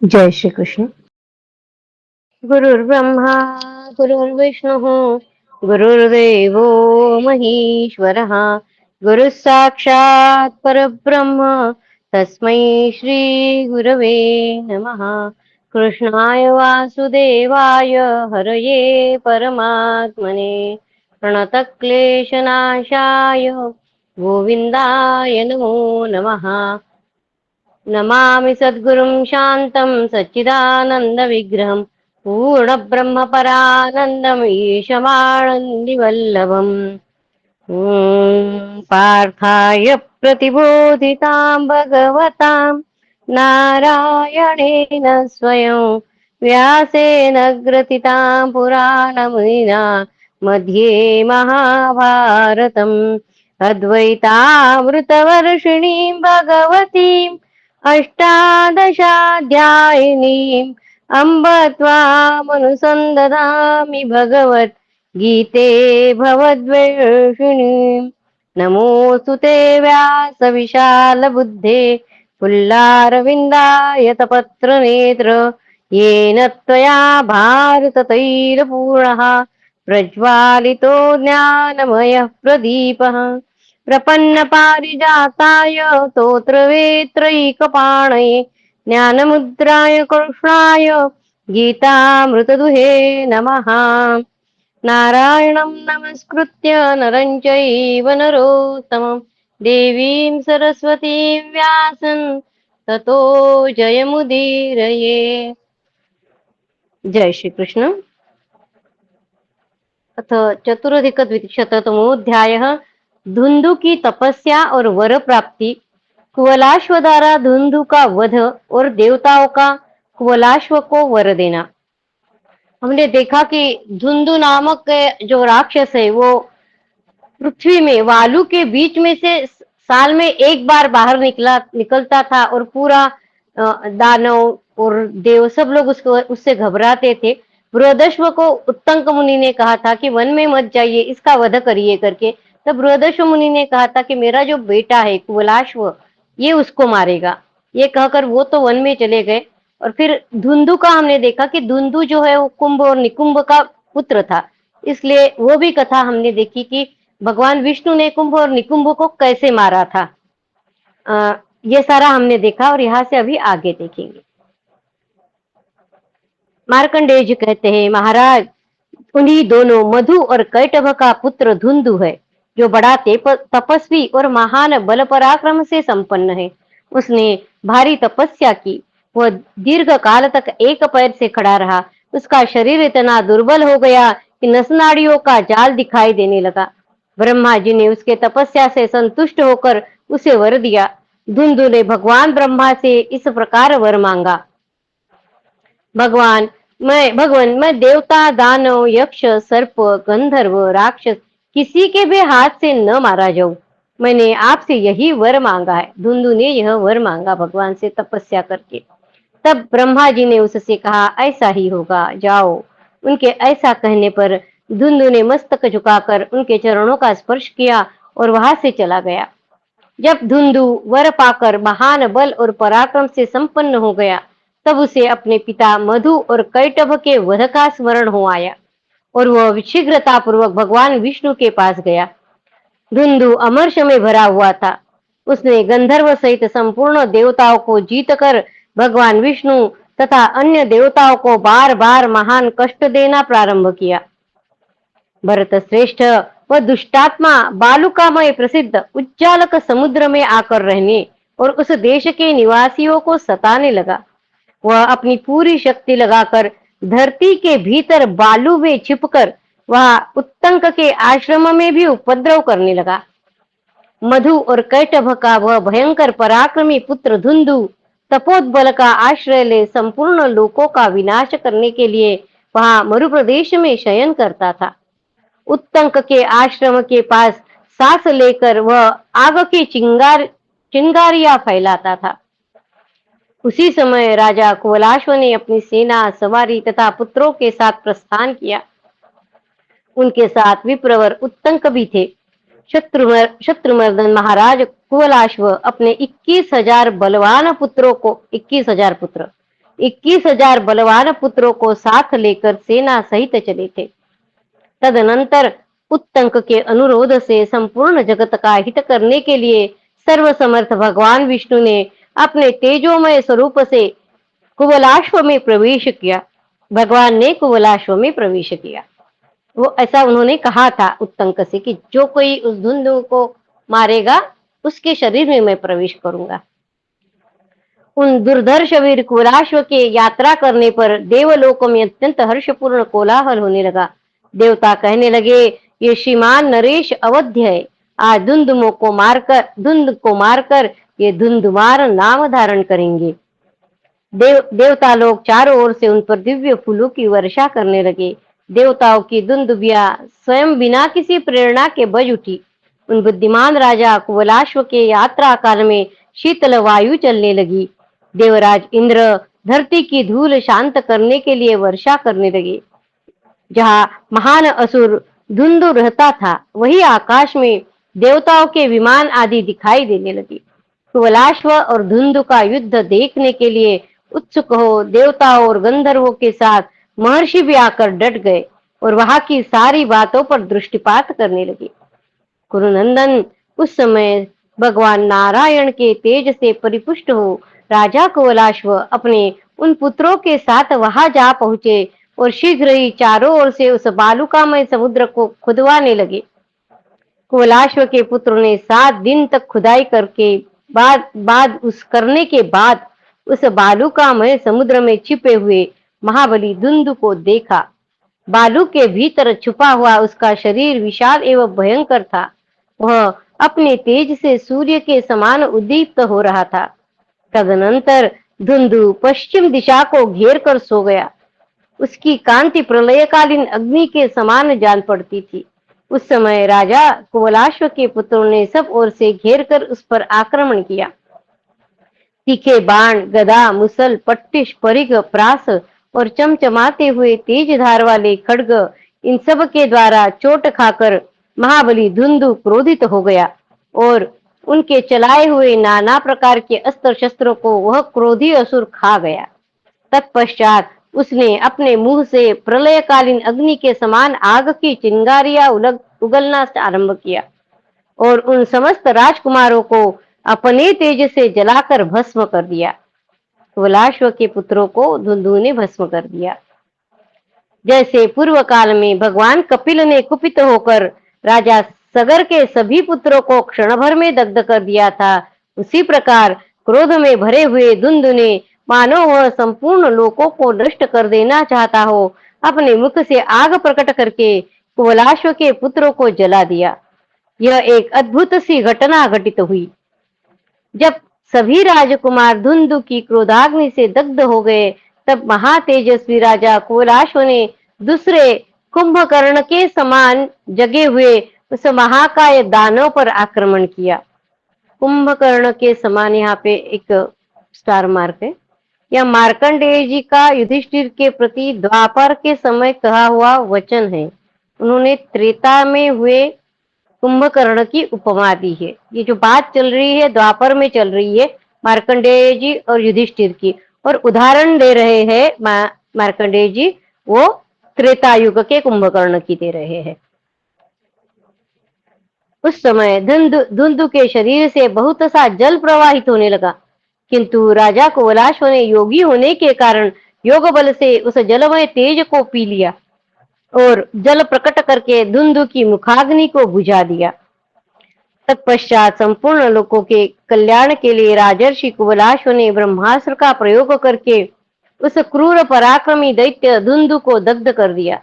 जय श्री कृष्ण। गुरुर्ब्रह्मा गुरुर्विष्णुः गुरुर्देवो महेश्वरः गुरुः साक्षात् परब्रह्म तस्मै श्रीगुरवे नमः। कृष्णाय वासुदेवाय हरये परमात्मने प्रणतक्लेशनाशाय गोविन्दाय नमो नमः। नमामि सद्गुरुं शान्तं सच्चिदानन्दविग्रहं पूर्णब्रह्मपरानन्दम् ईशमानन्दिवल्लभम्। पार्थाय प्रतिबोधितां भगवतां नारायणेन स्वयं व्यासेन ग्रथितां पुराणमुनिना मध्ये महाभारतम् अद्वैतामृतवर्षिणीं भगवतीम् अष्टादशाध्यायिनीम् अम्ब त्वामनुसन्दधामि भगवत् गीते भवद्वेषिणीम्। नमोऽस्तु ते व्यासविशालबुद्धे पुल्लारविन्दायतपत्रनेत्र येन त्वया भारततैलपूर्णः प्रज्वालितो ज्ञानमयः प्रदीपः प्रपन्नपारिजाताय स्तोत्रवेत्रैकपाणये ज्ञानमुद्राय कृष्णाय गीतामृतदुहे नमः। नारायणं नमस्कृत्य नरं चैव नरोत्तमं देवीं सरस्वतीं व्यासं ततो जयमुदीरये। जय श्री कृष्ण। अथ चतुरधिकद्विशततमोऽध्यायः धुंधु की तपस्या और वर प्राप्ति। कुवलाश्व द्वारा धुंधु का वध और देवताओं का कुवलाश्व को वर देना। हमने देखा कि धुंधु नामक जो राक्षस है वो पृथ्वी में वालू के बीच में से साल में एक बार बाहर निकलता था और पूरा दानव और देव सब लोग उससे घबराते थे। बृहदश्व को उत्तंक मुनि ने कहा था कि वन में मत जाइए, इसका वध करिए करके। तब बृहदश्व मुनि ने कहा था कि मेरा जो बेटा है कुवलाश्व, ये उसको मारेगा। ये कहकर वो तो वन में चले गए। और फिर धुंधु का हमने देखा कि धुंधु जो है वो कुंभ और निकुंभ का पुत्र था, इसलिए वो भी कथा हमने देखी कि भगवान विष्णु ने कुंभ और निकुंभ को कैसे मारा था। ये सारा हमने देखा और यहाँ से अभी आगे देखेंगे। मार्कंडेय जी कहते हैं, महाराज उन्हीं दोनों मधु और कैटभ का पुत्र धुंधु है, जो बड़ा तपस्वी और महान बल पराक्रम से संपन्न है। उसने भारी तपस्या की। वह दीर्घ काल तक एक पैर से खड़ा रहा। उसका शरीर इतना दुर्बल हो गया कि नसनाड़ियों का जाल दिखाई देने लगा। ब्रह्मा जी ने उसके तपस्या से संतुष्ट होकर उसे वर दिया। धुंधु ने भगवान ब्रह्मा से इस प्रकार वर मांगा, भगवान मैं देवता, दानव, यक्ष, सर्प, गंधर्व, राक्षस किसी के भी हाथ से न मारा जाऊं। मैंने आपसे यही वर मांगा है। धुंधु ने यह वर मांगा भगवान से तपस्या करके। तब ब्रह्मा जी ने उससे कहा, ऐसा ही होगा, जाओ। उनके ऐसा कहने पर धुंधु ने मस्तक झुकाकर उनके चरणों का स्पर्श किया और वहां से चला गया। जब धुंधु वर पाकर महान बल और पराक्रम से संपन्न हो गया, तब उसे अपने पिता मधु और कैटभ के वध का स्मरण हो आया और वह शीघ्रता पूर्वक भगवान विष्णु के पास गया। धुंधु अमर्ष में भरा हुआ था। उसने गंधर्व सहित संपूर्ण देवताओं को जीतकर भगवान विष्णु तथा अन्य देवताओं को बार बार महान कष्ट देना प्रारंभ किया। भरत श्रेष्ठ व दुष्टात्मा बालुकामय प्रसिद्ध उज्जालक समुद्र में आकर रहने और उस देश के निवासियों को सताने लगा। वह अपनी पूरी शक्ति लगाकर धरती के भीतर बालू में छिपकर वह उत्तंक के आश्रम में भी उपद्रव करने लगा। मधु और कैटभ का वह भयंकर पराक्रमी पुत्र धुंधु तपोबल का आश्रय ले संपूर्ण लोकों का विनाश करने के लिए वहां मरुप्रदेश में शयन करता था। उत्तंक के आश्रम के पास सांस लेकर वह आग की चिंगारियां फैलाता था। उसी समय राजा कुवलाश्व ने अपनी सेना, सवारी तथा पुत्रों के साथ प्रस्थान किया। उनके साथ विप्रवर उत्तंक भी थे। शत्रुमर्दन महाराज कुवलाश्व अपने 21,000 बलवान पुत्रों को 21,000 पुत्र 21,000 बलवान पुत्रों को साथ लेकर सेना सहित चले थे। तदनंतर उत्तंक के अनुरोध से संपूर्ण जगत का हित करने के लिए सर्वसमर्थ भगवान विष्णु ने अपने तेजोमय स्वरूप से कुवलाश्व में प्रवेश किया। भगवान ने कुवलाश्व में प्रवेश किया। वो ऐसा उन्होंने कहा था उत्तंक से कि जो कोई उस धुंधु को मारेगा उसके शरीर में मैं प्रवेश करूंगा। उन दुर्धर्ष वीर कुवलाश्व के यात्रा करने पर देवलोक में अत्यंत हर्षपूर्ण कोलाहल होने लगा। देवता कहने लगे, ये श्रीमान नरेश अवध्य है। आज धुंध को मारकर ये धुंधुमार नाम धारण करेंगे। देवता लोग चारों ओर से उन पर दिव्य फूलों की वर्षा करने लगे। देवताओं की दुंदुभिया स्वयं बिना किसी प्रेरणा के बज उठी। उन बुद्धिमान राजा कुवलाश्व के यात्रा काल में शीतल वायु चलने लगी। देवराज इंद्र धरती की धूल शांत करने के लिए वर्षा करने लगे। जहाँ महान असुर धुंधु रहता था वही आकाश में देवताओं के विमान आदि दिखाई देने लगे। कुवलाश्व और धुंधु का युद्ध देखने के लिए उत्सुक हो देवताओं और गंधर्वों के साथ महर्षि भी आकर डट गए और वहां की सारी बातों पर दृष्टिपात करने लगे। कुरुनंदन, उस समय भगवान नारायण के तेज से परिपुष्ट हो राजा कुवलाश्व अपने उन पुत्रों के साथ वहां जा पहुंचे और शीघ्र ही चारों ओर से उस बालुकामय समुद्र को खुदवाने लगे। कुवलाश्व के पुत्रों ने 7 दिन तक खुदाई करके करने के बाद उस बालुकामय समुद्र में छिपे हुए महाबली धुंधु को देखा। बालू के भीतर छुपा हुआ उसका शरीर विशाल एवं भयंकर था। वह अपने तेज से सूर्य के समान उद्दीप्त हो रहा था। तदनंतर धुंधु पश्चिम दिशा को घेर कर सो गया। उसकी कांति प्रलयकालीन अग्नि के समान जान पड़ती थी। उस समय राजा कुवलाश्व के पुत्रों ने सब ओर से घेर कर उस पर आक्रमण किया। तीखे बाण, गदा, मुसल, पट्टिश, परिघ, प्रास और चमचमाते हुए तेज धार वाले खड्ग, इन सब के द्वारा चोट खाकर महाबली धुंधु क्रोधित हो गया और उनके चलाए हुए नाना प्रकार के अस्त्र शस्त्रों को वह क्रोधी असुर खा गया। तत्पश्चात उसने अपने मुंह से प्रलयकालीन अग्नि के समान आग की चिंगारियां उगलना आरंभ किया और उन समस्त राजकुमारों को अपने तेज से जलाकर भस्म कर दिया। कुवलाश्व के पुत्रों को धुंधु ने भस्म कर दिया। जैसे पूर्व काल में भगवान कपिल ने कुपित होकर राजा सगर के सभी पुत्रों को क्षण भर में दग्ध कर दिया था, उसी प्रकार क्रोध में भरे हुए धुंधु ने मानो वह संपूर्ण लोकों को नष्ट कर देना चाहता हो अपने मुख से आग प्रकट करके कुवलाश्व के पुत्रों को जला दिया। यह एक अद्भुत सी घटना घटित हुई। जब सभी राजकुमार धुंधु की क्रोधाग्नि से दग्ध हो गए तब महातेजस्वी राजा कुवलाश्व ने दूसरे कुंभकर्ण के समान जगे हुए उस महाकाय दानव पर आक्रमण किया। कुंभकर्ण के समान यहाँ पे एक स्टार मार्क है। यह मार्कंडेय जी का युधिष्ठिर के प्रति द्वापर के समय कहा हुआ वचन है। उन्होंने त्रेता में हुए कुंभकर्ण की उपमा दी है। ये जो बात चल रही है द्वापर में चल रही है मार्कंडेय जी और युधिष्ठिर की, और उदाहरण दे रहे हैं मार्कंडेय जी वो त्रेता युग के कुंभकर्ण की दे रहे हैं। उस समय धुंधु के शरीर से बहुत सा जल प्रवाहित होने लगा, किंतु राजा कुवलाश्व ने योगी होने के कारण योग बल से उस जलमय तेज को पी लिया और जल प्रकट करके धुंधु की मुखाग्नि को बुझा दिया। तत्पश्चात संपूर्ण लोकों के कल्याण के लिए राजर्षि कुवलाश्व ने ब्रह्मास्त्र का प्रयोग करके उस क्रूर पराक्रमी दैत्य धुंधु को दग्ध कर दिया।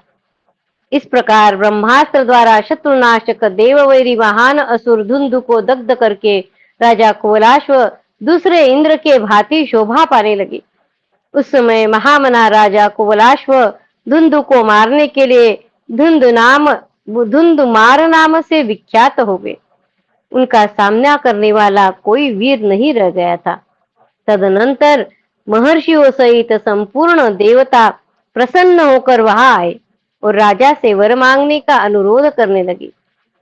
इस प्रकार ब्रह्मास्त्र द्वारा शत्रुनाशक देववैरी महान असुर धुंधु को दग्ध करके राजा कुवलाश्व दूसरे इंद्र के भांति शोभा पाने लगे। उस समय महामना राजा कुवलाश्व धुंधु को मारने के लिए धुंधुमार नाम से विख्यात हो गए। उनका सामना करने वाला कोई वीर नहीं रह गया था। तदनंतर महर्षियों सहित संपूर्ण देवता प्रसन्न होकर वहां आए और राजा से वर मांगने का अनुरोध करने लगे।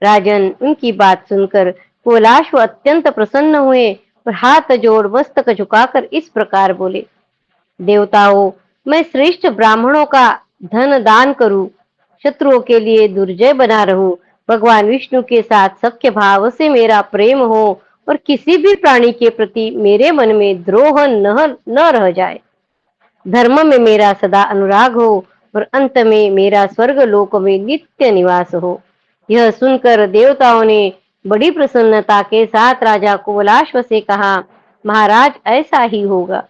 राजन, उनकी बात सुनकर कुवलाश्व अत्यंत प्रसन्न हुए और हाथ जोड़ मस्तक झुकाकर इस प्रकार बोले, देवताओं, मैं श्रेष्ठ ब्राह्मणों का धन दान करूं, शत्रुओं के लिए दुर्जय बना रहूं, भगवान विष्णु के साथ सख्य भाव से मेरा प्रेम हो और किसी भी प्राणी के प्रति मेरे मन में द्रोह न रह जाए। धर्म में मेरा सदा अनुराग हो और अंत में मेरा स्वर्ग लोक में नित्य निवास हो। यह सुनकर देवताओं ने बड़ी प्रसन्नता के साथ राजा कुवलाश्व से कहा, महाराज ऐसा ही होगा।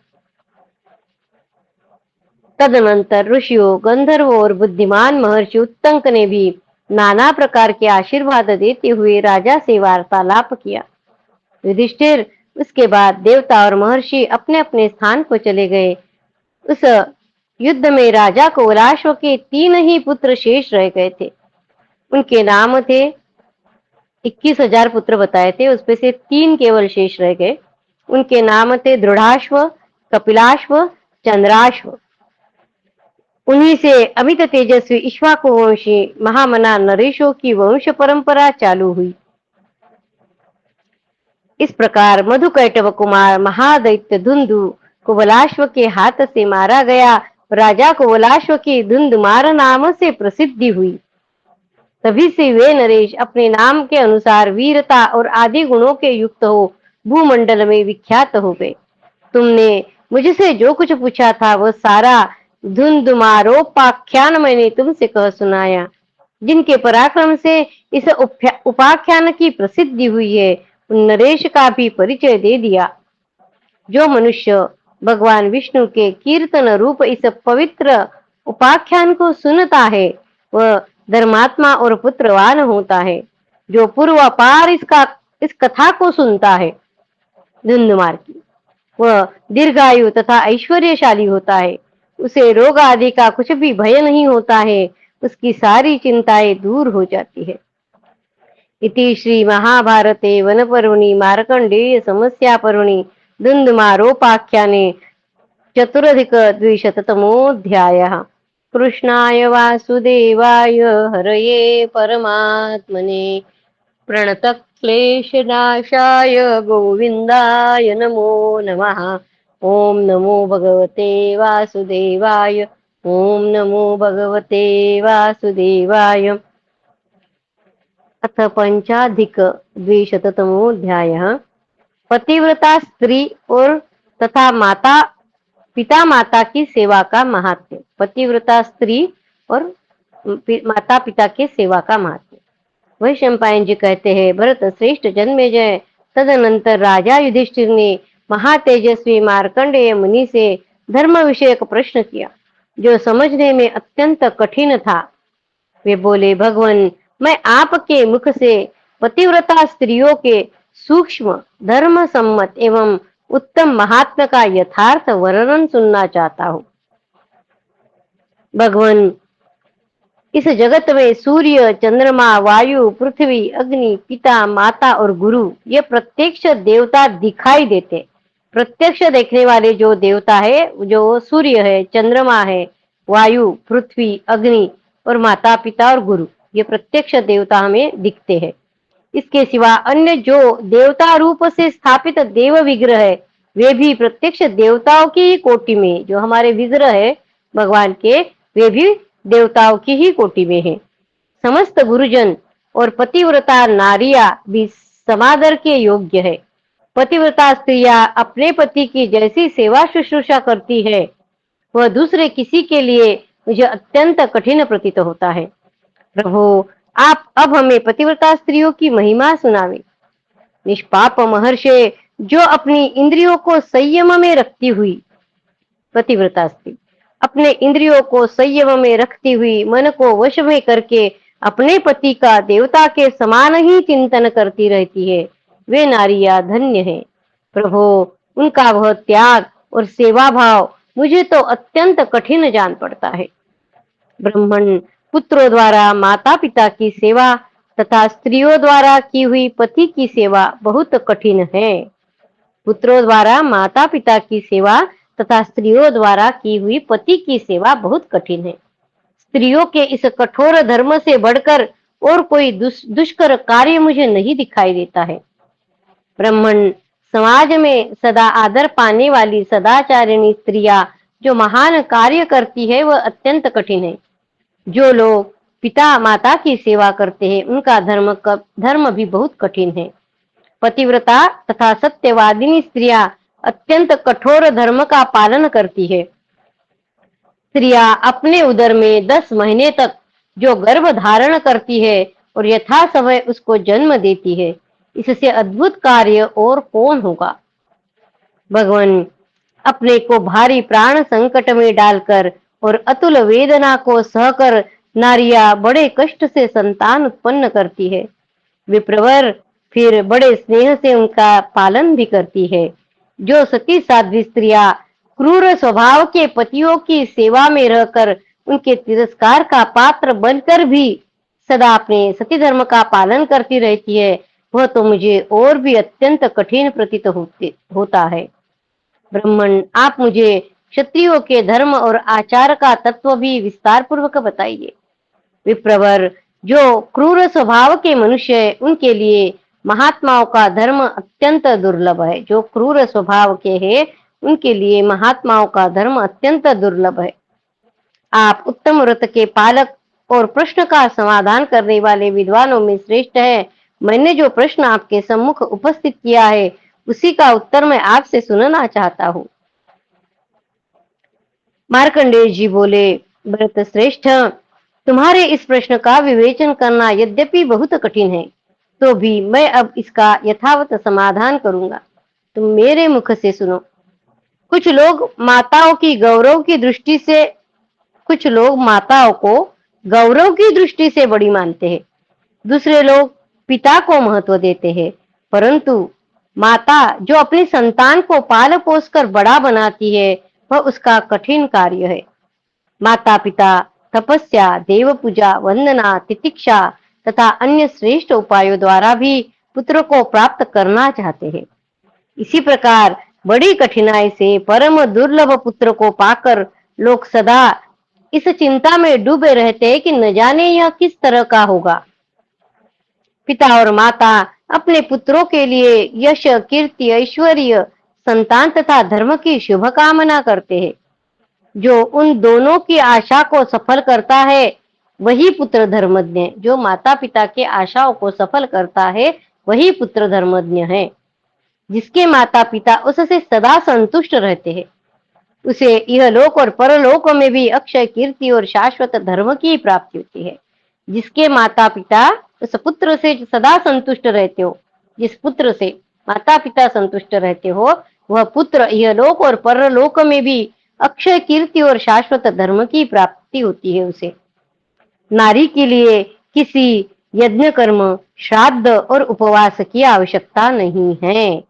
तदनंतर ऋषियों, गंधर्वों और बुद्धिमान महर्षि उत्तंक ने भी नाना प्रकार के आशीर्वाद देते हुए राजा से वार्तालाप किया। युधिष्ठिर, उसके बाद देवता और महर्षि अपने अपने स्थान को चले गए। उस युद्ध में राजा कुवलाश्व के 3 ही पुत्र शेष रह गए थे। उनके नाम थे, 21,000 पुत्र बताए थे, उसमें से 3 केवल शेष रह गए। उनके नाम थे दृढ़ाश्व, कपिलाश्व, चंद्राश्व। उन्हीं से अमित तेजस्वी इक्ष्वाकु वंशी महामना नरेशों की वंश परंपरा चालू हुई। इस प्रकार मधुकैटव कुमार महादैत्य धुंधु कुवलाश्व के हाथ से मारा गया। राजा कुवलाश्व की धुंधुमार नाम से प्रसिद्धि हुई। तभी से वे नरेश अपने नाम के अनुसार वीरता और आदि गुणों के युक्त हो भूमंडल में विख्यात हो गए। तुमने मुझसे जो कुछ पूछा था वह सारा धुंधुमारोपाख्यान मैंने तुमसे कह सुनाया। जिनके पराक्रम से इस उपाख्यान की प्रसिद्धि हुई है, उन नरेश का भी परिचय दे दिया। जो मनुष्य भगवान विष्णु के कीर्तन रूप इस पवित्र उपाख्यान को सुनता है, वह धर्मात्मा और पुत्रवान होता है। जो पूर्वापार इस कथा को सुनता है धुंधुमार की, वह दीर्घायु तथा ऐश्वर्यशाली होता है। उसे रोग आदि का कुछ भी भय नहीं होता है। उसकी सारी चिंताएं दूर हो जाती है। इति श्री महाभारते वनपर्वणि मार्कंडेय समस्या पर्वणि धुंधुमारोपाख्याने 4,200तमोऽध्यायः। कृष्णाय वासुदेवाय हरये परमात्मने प्रणतक्लेशनाशाय गोविन्दाय नमो नमः। ओम नमो भगवते वासुदेवाय। ओम नमो भगवते वासुदेवाय। अथ 5,200तमोऽध्यायः। पतिव्रता स्त्री और तथा पिता माता की सेवा का महात्म्य। पतिव्रता स्त्री और माता पिता के सेवा का महात्म्य। वैशंपायन जी कहते हैं, भरत श्रेष्ठ जन्मेजय, तदनंतर राजा युधिष्ठिर ने महातेजस्वी मार्कंडेय मुनि से धर्म विषयक प्रश्न किया, जो समझने में अत्यंत कठिन था। वे बोले, भगवान, मैं आपके मुख से पतिव्रता स्त्रियों के सूक्ष्म धर्म सम्मत एवं उत्तम महात्मा का यथार्थ वर्णन सुनना चाहता हूँ। भगवान, इस जगत में सूर्य, चंद्रमा, वायु, पृथ्वी, अग्नि, पिता, माता और गुरु, ये प्रत्यक्ष देवता दिखाई देते। प्रत्यक्ष देखने वाले जो देवता है, जो सूर्य है, चंद्रमा है, वायु, पृथ्वी, अग्नि और माता पिता और गुरु, ये प्रत्यक्ष देवता हमें दिखते हैं। इसके सिवा अन्य जो देवता रूप से स्थापित देव विग्रह है, वे भी प्रत्यक्ष देवताओं की ही कोटि में, जो हमारे विग्रह है भगवान के, वे भी देवताओं की ही कोटि में है। समस्त गुरुजन और पतिव्रता नारियां भी समादर के योग्य है। पतिव्रता स्त्रियां अपने पति की जैसी सेवा शुश्रूषा करती है, वह दूसरे किसी के लिए मुझे अत्यंत कठिन प्रतीत होता है। प्रभु, आप अब हमें पतिव्रता स्त्रियों की महिमा सुनावे। निष्पाप महर्षि, जो अपनी इंद्रियों को संयम में रखती हुई, पतिव्रता स्त्री अपने इंद्रियों को संयम में रखती हुई, मन को वश में करके अपने पति का देवता के समान ही चिंतन करती रहती है, वे नारियां धन्य है। प्रभु, उनका वह त्याग और सेवा भाव मुझे तो अत्यंत कठिन जान पड़ता है। ब्राह्मण पुत्रों द्वारा माता पिता की सेवा तथा स्त्रियों द्वारा की हुई पति की सेवा बहुत कठिन है। पुत्रों द्वारा माता पिता की सेवा तथा स्त्रियों द्वारा की हुई पति की सेवा बहुत कठिन है। स्त्रियों के इस कठोर धर्म से बढ़कर और कोई दुष्कर कार्य मुझे नहीं दिखाई देता है। ब्राह्मण समाज में सदा आदर पाने वाली सदाचारिणी स्त्रियां जो महान कार्य करती है वह अत्यंत कठिन है। जो लोग पिता माता की सेवा करते हैं उनका धर्म भी बहुत कठिन है। पतिव्रता तथा सत्यवादिनी स्त्रियां अत्यंत कठोर धर्म का पालन करती है। स्त्रियां अपने उदर में 10 महीने तक जो गर्भ धारण करती है और यथा समय उसको जन्म देती है, इससे अद्भुत कार्य और कौन होगा। भगवान अपने को भारी प्राण संकट में डालकर और अतुल वेदना को सहकर नारियां बड़े कष्ट से संतान उत्पन्न करती है। विप्रवर फिर बड़े स्नेह से उनका पालन भी करती है। जो सती साध्वी स्त्रियां क्रूर स्वभाव के पतियों की सेवा में रहकर उनके तिरस्कार का पात्र बनकर भी सदा अपने सती धर्म का पालन करती रहती है, वह तो मुझे और भी अत्यंत कठिन प्रतीत होता है। ब्राह्मण, आप मुझे क्षत्रियों के धर्म और आचार का तत्व भी विस्तार पूर्वक बताइए। विप्रवर, जो क्रूर स्वभाव के मनुष्य है उनके लिए महात्माओं का धर्म अत्यंत दुर्लभ है। जो क्रूर स्वभाव के हैं उनके लिए महात्माओं का धर्म अत्यंत दुर्लभ है। आप उत्तम व्रत के पालक और प्रश्न का समाधान करने वाले विद्वानों में श्रेष्ठ है। मैंने जो प्रश्न आपके सम्मुख उपस्थित किया है उसी का उत्तर मैं आपसे सुनना चाहता हूँ। मार्कंडेय जी बोले, भरत श्रेष्ठ, तुम्हारे इस प्रश्न का विवेचन करना यद्यपि बहुत कठिन है, तो भी मैं अब इसका यथावत समाधान करूंगा। तुम मेरे मुख से सुनो। कुछ लोग माताओं को गौरव की दृष्टि से बड़ी मानते हैं। दूसरे लोग पिता को महत्व देते हैं, परंतु माता जो अपनी संतान को पाल पोस कर बड़ा बनाती है वह उसका कठिन कार्य है। माता पिता तपस्या, देव पूजा, वंदना, तितिक्षा तथा अन्य श्रेष्ठ उपायों द्वारा भी पुत्र को प्राप्त करना चाहते हैं। इसी प्रकार बड़ी कठिनाई से परम दुर्लभ पुत्र को पाकर लोग सदा इस चिंता में डूबे रहते हैं कि न जाने यह किस तरह का होगा। पिता और माता अपने पुत्रों के लिए यश, कीर्ति, ऐश्वर्य, संतान तथा धर्म की शुभ कामना करते हैं। जो उन दोनों की आशा को सफल करता है वही पुत्र धर्मज्ञ है। जो माता पिता के आशाओं को सफल करता है वही पुत्र धर्मज्ञ है। जिसके माता पिता उससे सदा संतुष्ट रहते हैं उसे यह लोक और परलोक में भी अक्षय कीर्ति और शाश्वत धर्म की प्राप्ति होती है। जिसके माता पिता उस पुत्र से सदा संतुष्ट रहते हो, जिस पुत्र से माता पिता संतुष्ट रहते हो वह पुत्र यह लोक और परलोक में भी अक्षय कीर्ति और शाश्वत धर्म की प्राप्ति होती है उसे। नारी के लिए किसी यज्ञ कर्म, श्राद्ध और उपवास की आवश्यकता नहीं है।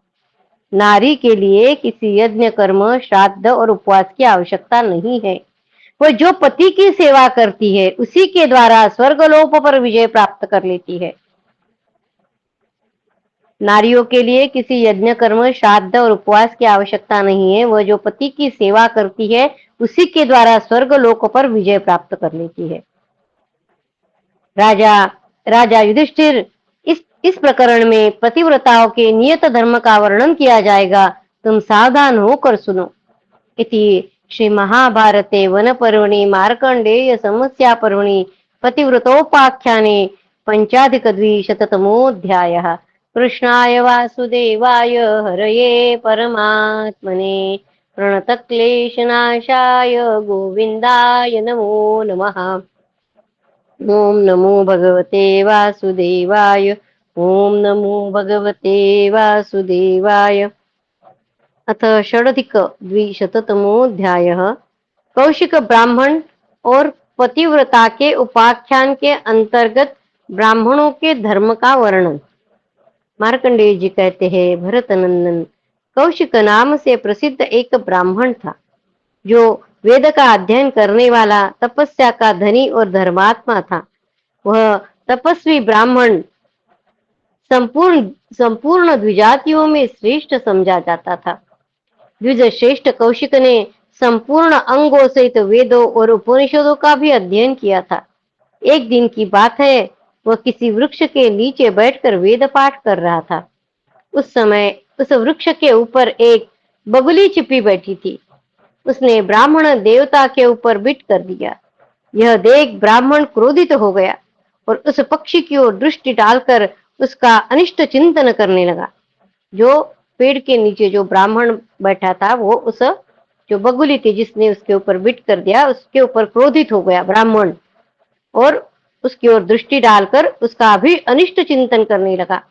नारी के लिए किसी यज्ञ कर्म, श्राद्ध और उपवास की आवश्यकता नहीं है। वह जो पति की सेवा करती है उसी के द्वारा स्वर्गलोक पर विजय प्राप्त कर लेती है। नारियों के लिए किसी यज्ञ कर्म, श्राद्ध और उपवास की आवश्यकता नहीं है। वह जो पति की सेवा करती है उसी के द्वारा स्वर्गलोक पर विजय प्राप्त कर लेती है। राजा युधिष्ठिर, इस प्रकरण में पतिव्रताओं के नियत धर्म का वर्णन किया जाएगा, तुम सावधान होकर सुनो। इति श्री महाभारते वन पर्वणि मार्कंडेय समस्या पर्वणि पतिव्रतोपाख्याने पंचाधिकद्विशततमोऽध्यायः। कृष्णाय वासुदेवाय हरये परमात्मने प्रणतक्लेशनाशाय गोविन्दाय नमो नमः। ओम नमो भगवते वासुदेवाय। ओम नमो भगवते वासुदेवाय। अथ षडधिक द्विशततमोऽध्यायः। कौशिक ब्राह्मण और पतिव्रता के उपाख्यान के अंतर्गत ब्राह्मणों के धर्म का वर्णन। मार्कंडेय जी कहते हैं, भरत नंदन, कौशिक नाम से प्रसिद्ध एक ब्राह्मण था जो वेद का अध्ययन करने वाला, तपस्या का धनी और धर्मात्मा था। वह तपस्वी ब्राह्मण संपूर्ण द्विजातियों में श्रेष्ठ समझा जाता था। द्विज श्रेष्ठ कौशिक ने संपूर्ण अंगों सहित वेदों और उपनिषदों का भी अध्ययन किया था। एक दिन की बात है, वह किसी वृक्ष के नीचे बैठकर वेद पाठ कर रहा था। उस समय उस वृक्ष के ऊपर एक बगुली छिपी बैठी थी। उसने ब्राह्मण देवता के ऊपर बिट कर दिया। यह देख ब्राह्मण क्रोधित हो गया और उस पक्षी की ओर दृष्टि डालकर उसका अनिष्ट चिंतन करने लगा। जो पेड़ के नीचे जो ब्राह्मण बैठा था, वो उस जो बगुली थी जिसने उसके ऊपर बिट कर दिया, उसके ऊपर क्रोधित हो गया ब्राह्मण और उसकी ओर दृष्टि डालकर उसका भी अनिष्ट चिंतन करने लगा।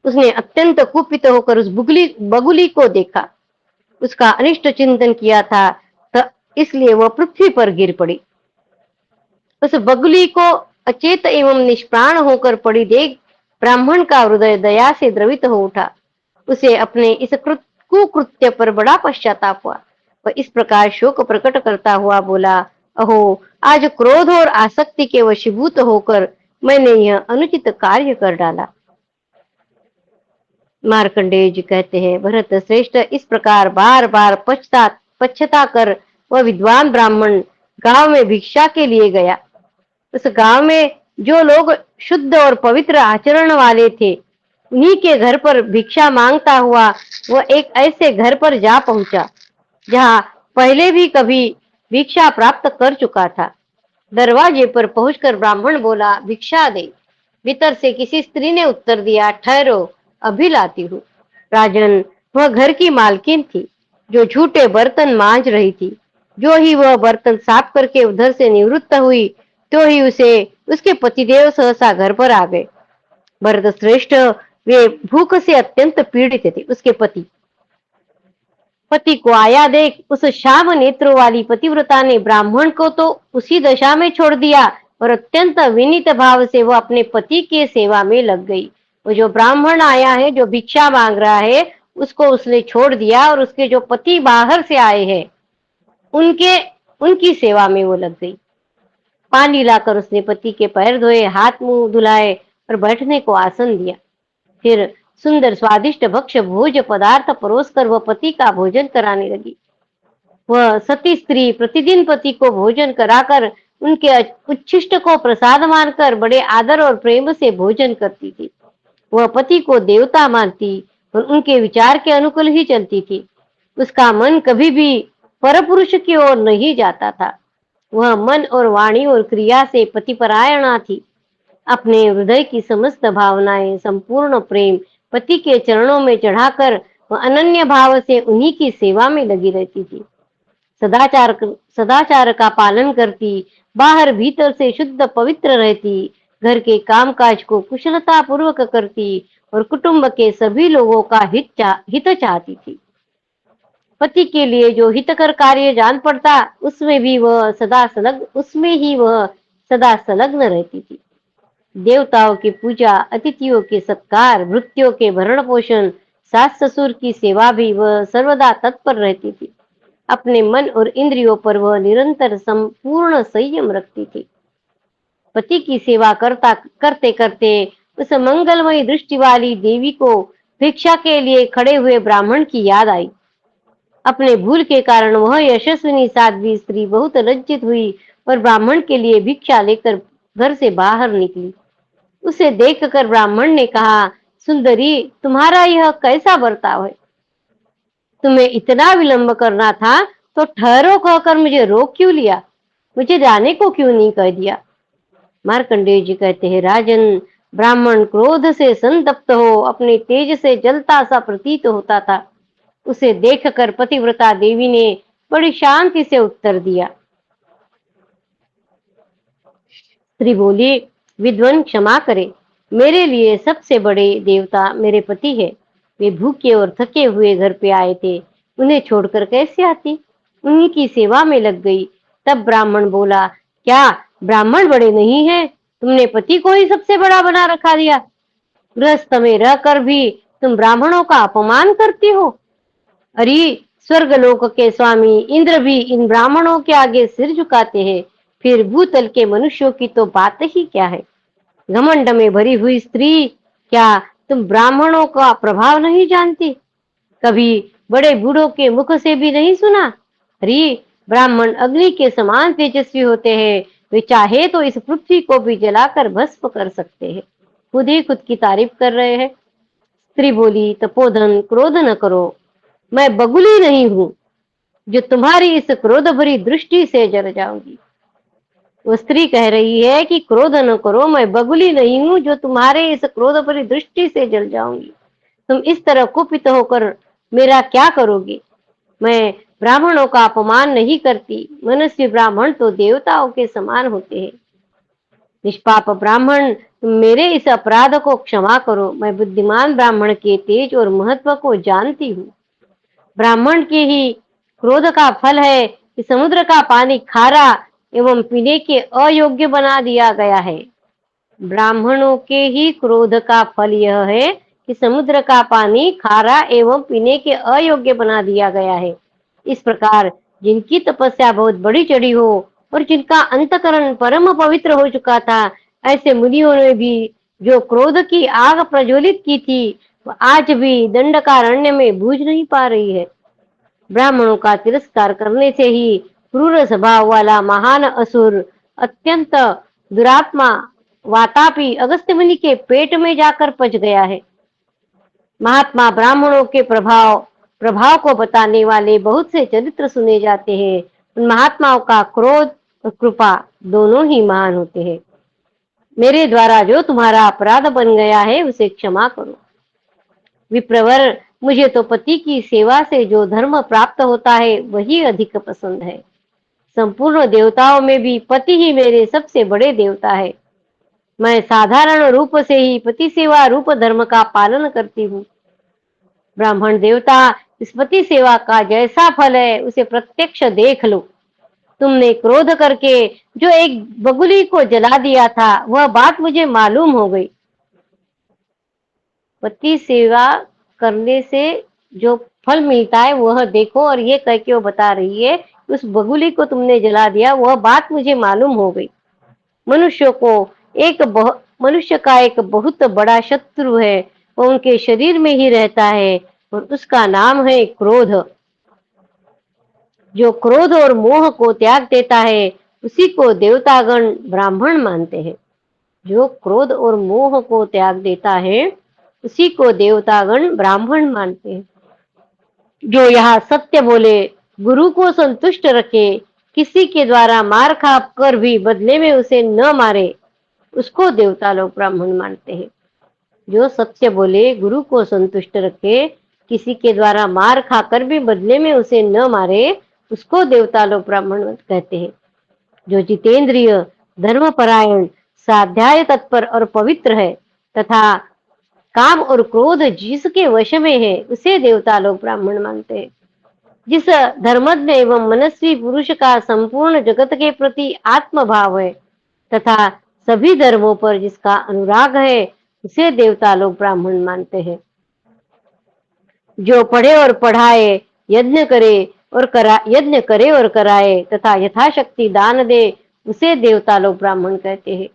उसने अत्यंत कुपित होकर उस बगुली को देखा, उसका अनिष्ट चिंतन किया था, तो इसलिए वह पृथ्वी पर गिर पड़ी। उस बगुली को अचेत एवं निष्प्राण होकर पड़ी देख ब्राह्मण का हृदय दया से द्रवित हो उठा। उसे अपने इस कुकृत्य पर बड़ा पश्चाताप हुआ। वह इस प्रकार शोक प्रकट करता हुआ बोला, अहो, आज क्रोध और आसक्ति के वशीभूत होकर मैंने यह अनुचित कार्य कर डाला। मार्कंडेय जी कहते हैं, भरत श्रेष्ठ, इस प्रकार बार बार पश्चाता कर वह विद्वान ब्राह्मण गांव में भिक्षा के लिए गया। उस गांव में जो लोग शुद्ध और पवित्र आचरण वाले थे, उन्हीं के घर पर भिक्षा मांगता हुआ वह एक ऐसे घर पर जा पहुंचा जहां पहले भी कभी भिक्षा प्राप्त कर चुका था। दरवाजे पर पहुंचकर ब्राह्मण बोला, भिक्षा दे। भीतर से किसी स्त्री ने उत्तर दिया, ठहरो, अभी लाती हूँ। राजन, वह घर की मालकिन थी जो झूठे बर्तन मांज रही थी। जो ही वह बर्तन साफ करके उधर से निवृत्त हुई, तो ही उसे उसके पतिदेव सहसा घर पर आ गए। भरत श्रेष्ठ, वे भूख से अत्यंत पीड़ित थे। उसके पति को आया देख उस श्याम नेत्रों वाली पतिव्रता ने ब्राह्मण को तो उसी दशा में छोड़ दिया और अत्यंत विनीत भाव से वह अपने पति के सेवा में लग गई। वो जो ब्राह्मण आया है, जो भिक्षा मांग रहा है, उसको उसने छोड़ दिया और उसके जो पति बाहर से आए हैं, उनके उनकी सेवा में वो लग गई। पानी लाकर उसने पति के पैर धोए, हाथ मुंह धुलाए और बैठने को आसन दिया। फिर सुंदर स्वादिष्ट भक्ष्य भोज पदार्थ परोसकर वह पति का भोजन कराने लगी। वह सती स्त्री प्रतिदिन पति को भोजन कराकर उनके उच्छिष्ट को प्रसाद मानकर बड़े आदर और प्रेम से भोजन करती थी। वह पति को देवता मानती और उनके विचार के अनुकूल ही चलती थी। उसका मन कभी भी परपुरुष की ओर नहीं जाता था। वह मन और वाणी और क्रिया से पतिपरायणा थी। अपने हृदय की समस्त भावनाएं, संपूर्ण प्रेम पति के चरणों में चढ़ाकर वह अनन्य भाव से उन्हीं की सेवा में लगी रहती थी। सदाचार का पालन करती, बाहर भीतर से शुद्ध पवित्र रहती, घर के कामकाज को कुशलता पूर्वक करती और कुटुंब के सभी लोगों का हित चाहती थी। पति के लिए जो हितकर कार्य जान पड़ता, उसमें ही वह सदा संलग्न रहती थी। देवताओं की पूजा, अतिथियों के सत्कार, भृत्यों के भरण पोषण, सास ससुर की सेवा भी वह सर्वदा तत्पर रहती थी। अपने मन और इंद्रियों पर वह निरंतर संपूर्ण संयम रखती थी। पति की सेवा करते करते उस मंगलमयी दृष्टि वाली देवी को भिक्षा के लिए खड़े हुए ब्राह्मण की याद आई। अपने भूल के कारण वह यशस्विनी साध्वी स्त्री बहुत लज्जित हुई और ब्राह्मण के लिए भिक्षा लेकर घर से बाहर निकली। उसे देखकर ब्राह्मण ने कहा, सुंदरी, तुम्हारा यह कैसा बर्ताव है? तुम्हें इतना विलंब करना था तो ठहरो कहकर मुझे रोक क्यों लिया? मुझे जाने को क्यों नहीं कह दिया? मार्कंडेय जी कहते हैं, राजन, ब्राह्मण क्रोध से संतप्त हो अपने तेज से जलता सा प्रतीत होता था। उसे देखकर पतिव्रता देवी ने बड़ी शांति से उत्तर दिया। स्त्री बोली, विद्वान क्षमा करे, मेरे लिए सबसे बड़े देवता मेरे पति है। वे भूखे और थके हुए घर पे आए थे, उन्हें छोड़कर कैसे आती? उन्हीं की सेवा में लग गई। तब ब्राह्मण बोला, क्या ब्राह्मण बड़े नहीं हैं? तुमने पति को ही सबसे बड़ा बना रखा दिया। गृहस्थ में रहकर भी तुम ब्राह्मणों का अपमान करती हो। अरे, स्वर्गलोक के स्वामी इंद्र भी इन ब्राह्मणों के आगे सिर झुकाते हैं, फिर भूतल के मनुष्यों की तो बात ही क्या है। घमंड में भरी हुई स्त्री, क्या तुम ब्राह्मणों का प्रभाव नहीं जानती? कभी बड़े बूढ़ों के मुख से भी नहीं सुना? अरे, ब्राह्मण अग्नि के समान तेजस्वी होते हैं। वे चाहे तो इस पृथ्वी को भी जलाकर भस्म कर सकते हैं। खुद ही खुद की तारीफ कर रहे हैं। स्त्री बोली, तपोधन, क्रोध न करो, मैं बगुली नहीं हूं। जो तुम्हारी इस क्रोध भरी दृष्टि से जल जाऊंगी। वो स्त्री कह रही है कि क्रोध न करो, मैं बगुली नहीं हूं जो तुम्हारे इस क्रोध भरी दृष्टि से जल जाऊंगी। तुम इस तरह कुपित होकर मेरा क्या करोगे? मैं ब्राह्मणों का अपमान नहीं करती। मनुष्य ब्राह्मण तो देवताओं के समान होते हैं। निष्पाप ब्राह्मण, तुम मेरे इस अपराध को क्षमा करो। मैं बुद्धिमान ब्राह्मण के तेज और महत्व को जानती हूँ। ब्राह्मण के ही क्रोध का फल है कि समुद्र का पानी खारा एवं पीने के अयोग्य बना दिया गया है। ब्राह्मणों के ही क्रोध का फल यह है कि समुद्र का पानी खारा एवं पीने के अयोग्य बना दिया गया है। इस प्रकार जिनकी तपस्या बहुत बड़ी चढ़ी हो और जिनका अंतकरण परम पवित्र हो चुका था, ऐसे मुनियों ने भी जो क्रोध की आग प्रज्वलित की थी, वह आज भी दंडकारण्य में बूझ नहीं पा रही है। ब्राह्मणों का तिरस्कार करने से ही क्रूर स्वभाव वाला महान असुर, अत्यंत दुरात्मा वातापी अगस्त्य मुनि के पेट में जाकर पच गया है। महात्मा ब्राह्मणों के प्रभाव प्रभाव को बताने वाले बहुत से चरित्र सुने जाते हैं। उन महात्माओं का क्रोध और कृपा दोनों ही महान होते हैं। मेरे द्वारा जो तुम्हारा अपराध बन गया है, उसे क्षमा करो। विप्रवर, मुझे तो पति की सेवा से जो धर्म प्राप्त होता है, वही अधिक पसंद है। संपूर्ण देवताओं में भी पति ही मेरे सबसे बड़े देवता है। मैं साधारण रूप से ही पति सेवा रूप धर्म का पालन करती हूँ। ब्राह्मण देवता, इस पति सेवा का जैसा फल है, उसे प्रत्यक्ष देख लो। तुमने क्रोध करके जो एक बगुली को जला दिया था, वह बात मुझे मालूम हो गई। पति सेवा करने से जो फल मिलता है वह देखो, और ये कह के वो बता रही है, उस बगुली को तुमने जला दिया, वह बात मुझे मालूम हो गई। मनुष्य को मनुष्य का एक बहुत बड़ा शत्रु है, वो उनके शरीर में ही रहता है, और उसका नाम है क्रोध। जो क्रोध और मोह को त्याग देता है, उसी को देवतागण ब्राह्मण मानते हैं। जो क्रोध और मोह को त्याग देता है, उसी को देवतागण ब्राह्मण मानते हैं। जो यहाँ सत्य बोले, गुरु को संतुष्ट रखे, किसी के द्वारा मार खा कर भी बदले में उसे न मारे, उसको देवता लोग ब्राह्मण मानते हैं। जो सत्य बोले, गुरु को संतुष्ट रखे, किसी के द्वारा मार खाकर भी बदले में उसे न मारे, उसको देवता लोग ब्राह्मण कहते हैं। जो जितेंद्रिय, धर्मपरायण, स्वाध्याय तत्पर और पवित्र है तथा काम और क्रोध जिसके वश में है, उसे देवता लोग ब्राह्मण मानते हैं। जिस धर्मज्ञ एवं मनस्वी पुरुष का संपूर्ण जगत के प्रति आत्म भाव है तथा सभी धर्मों पर जिसका अनुराग है, उसे देवता लोग ब्राह्मण मानते हैं। जो पढ़े और पढ़ाए, यज्ञ करे और कराए तथा यथाशक्ति दान दे, उसे देवता लोग ब्राह्मण कहते हैं।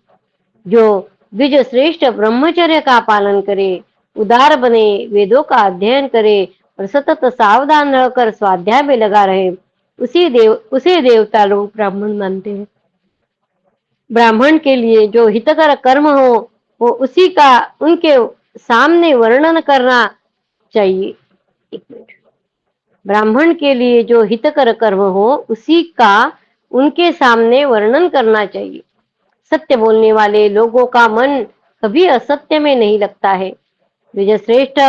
जो द्विज श्रेष्ठ ब्रह्मचर्य का पालन करे, उदार बने, वेदों का अध्ययन करे और सतत सावधान रहकर स्वाध्याय में लगा रहे, उसे देवता लोग ब्राह्मण मानते हैं। ब्राह्मण के लिए जो हितकर कर्म हो, वो उसी का उनके सामने वर्णन करना चाहिए। एक मिनट। ब्राह्मण के लिए जो हितकर कर्म हो, उसी का उनके सामने वर्णन करना चाहिए। सत्य बोलने वाले लोगों का मन कभी असत्य में नहीं लगता है। विजयश्रेष्ठ,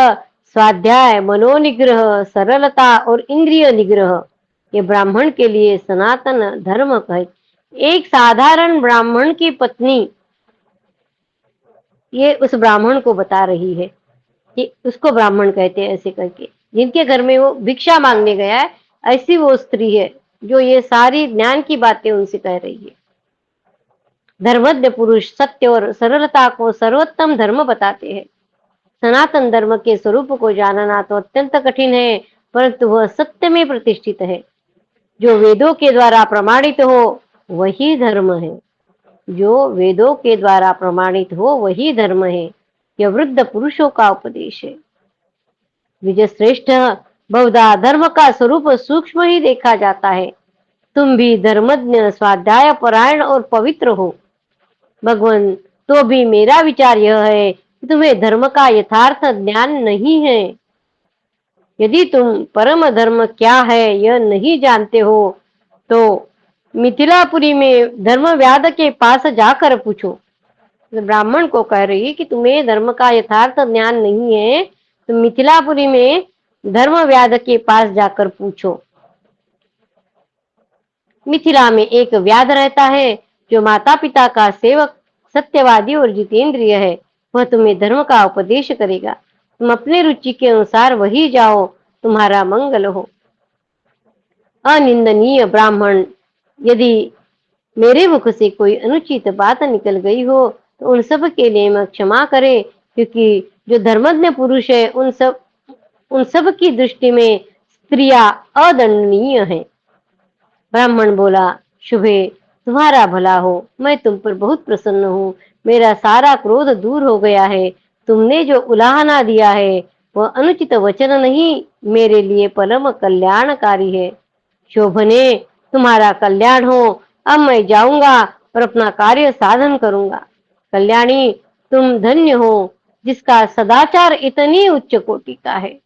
स्वाध्याय, मनोनिग्रह, सरलता और इंद्रिय निग्रह, ये ब्राह्मण के लिए सनातन धर्म है। एक साधारण ब्राह्मण की पत्नी ये उस ब्राह्मण को बता रही है कि उसको ब्राह्मण कहते हैं, ऐसे करके जिनके घर में वो भिक्षा मांगने गया है, ऐसी वो स्त्री है जो ये सारी ज्ञान की बातें उनसे कह रही है। धर्मज्ञ पुरुष सत्य और सरलता को सर्वोत्तम धर्म बताते हैं। सनातन धर्म के स्वरूप को जानना तो अत्यंत कठिन है, परंतु वह सत्य में प्रतिष्ठित है। जो वेदों के द्वारा प्रमाणित हो, वही धर्म है। जो वेदों के द्वारा प्रमाणित हो, वही धर्म है। यह वृद्ध पुरुषों का उपदेश है। विजय श्रेष्ठ, बहुधा धर्म का स्वरूप सूक्ष्म ही देखा जाता है। तुम भी धर्मज्ञ, स्वाध्याय परायण और पवित्र हो। भगवान, तो भी मेरा विचार यह है कि तुम्हें धर्म का यथार्थ ज्ञान नहीं है। यदि तुम परम धर्म क्या है यह नहीं जानते हो तो मिथिलापुरी में धर्मव्याध के पास जाकर पूछो। ब्राह्मण को कह रही कि तुम्हें धर्म का यथार्थ ज्ञान नहीं है तो मिथिलापुरी में धर्मव्याध के पास जाकर पूछो। मिथिला में एक व्याध रहता है जो माता पिता का सेवक, सत्यवादी और जितेंद्रिय है। वह तुम्हें धर्म का उपदेश करेगा। तुम अपने रुचि के अनुसार वही जाओ, तुम्हारा मंगल हो। अनिंदनीय ब्राह्मण, यदि मेरे मुख से कोई अनुचित बात निकल गई हो तो उन सब के लिए मैं क्षमा करे, क्योंकि जो धर्मज्ञ पुरुष है उन सब की दृष्टि में स्त्रियां अदंडनीय है। ब्राह्मण बोला, शुभे, तुम्हारा भला हो, मैं तुम पर बहुत प्रसन्न हूँ। मेरा सारा क्रोध दूर हो गया है। तुमने जो उलाहना दिया है वह अनुचित वचन नहीं, मेरे लिए परम कल्याणकारी है। शोभने, तुम्हारा कल्याण हो। अब मैं जाऊंगा और अपना कार्य साधन करूंगा। कल्याणी, तुम धन्य हो जिसका सदाचार इतनी उच्च कोटि का है।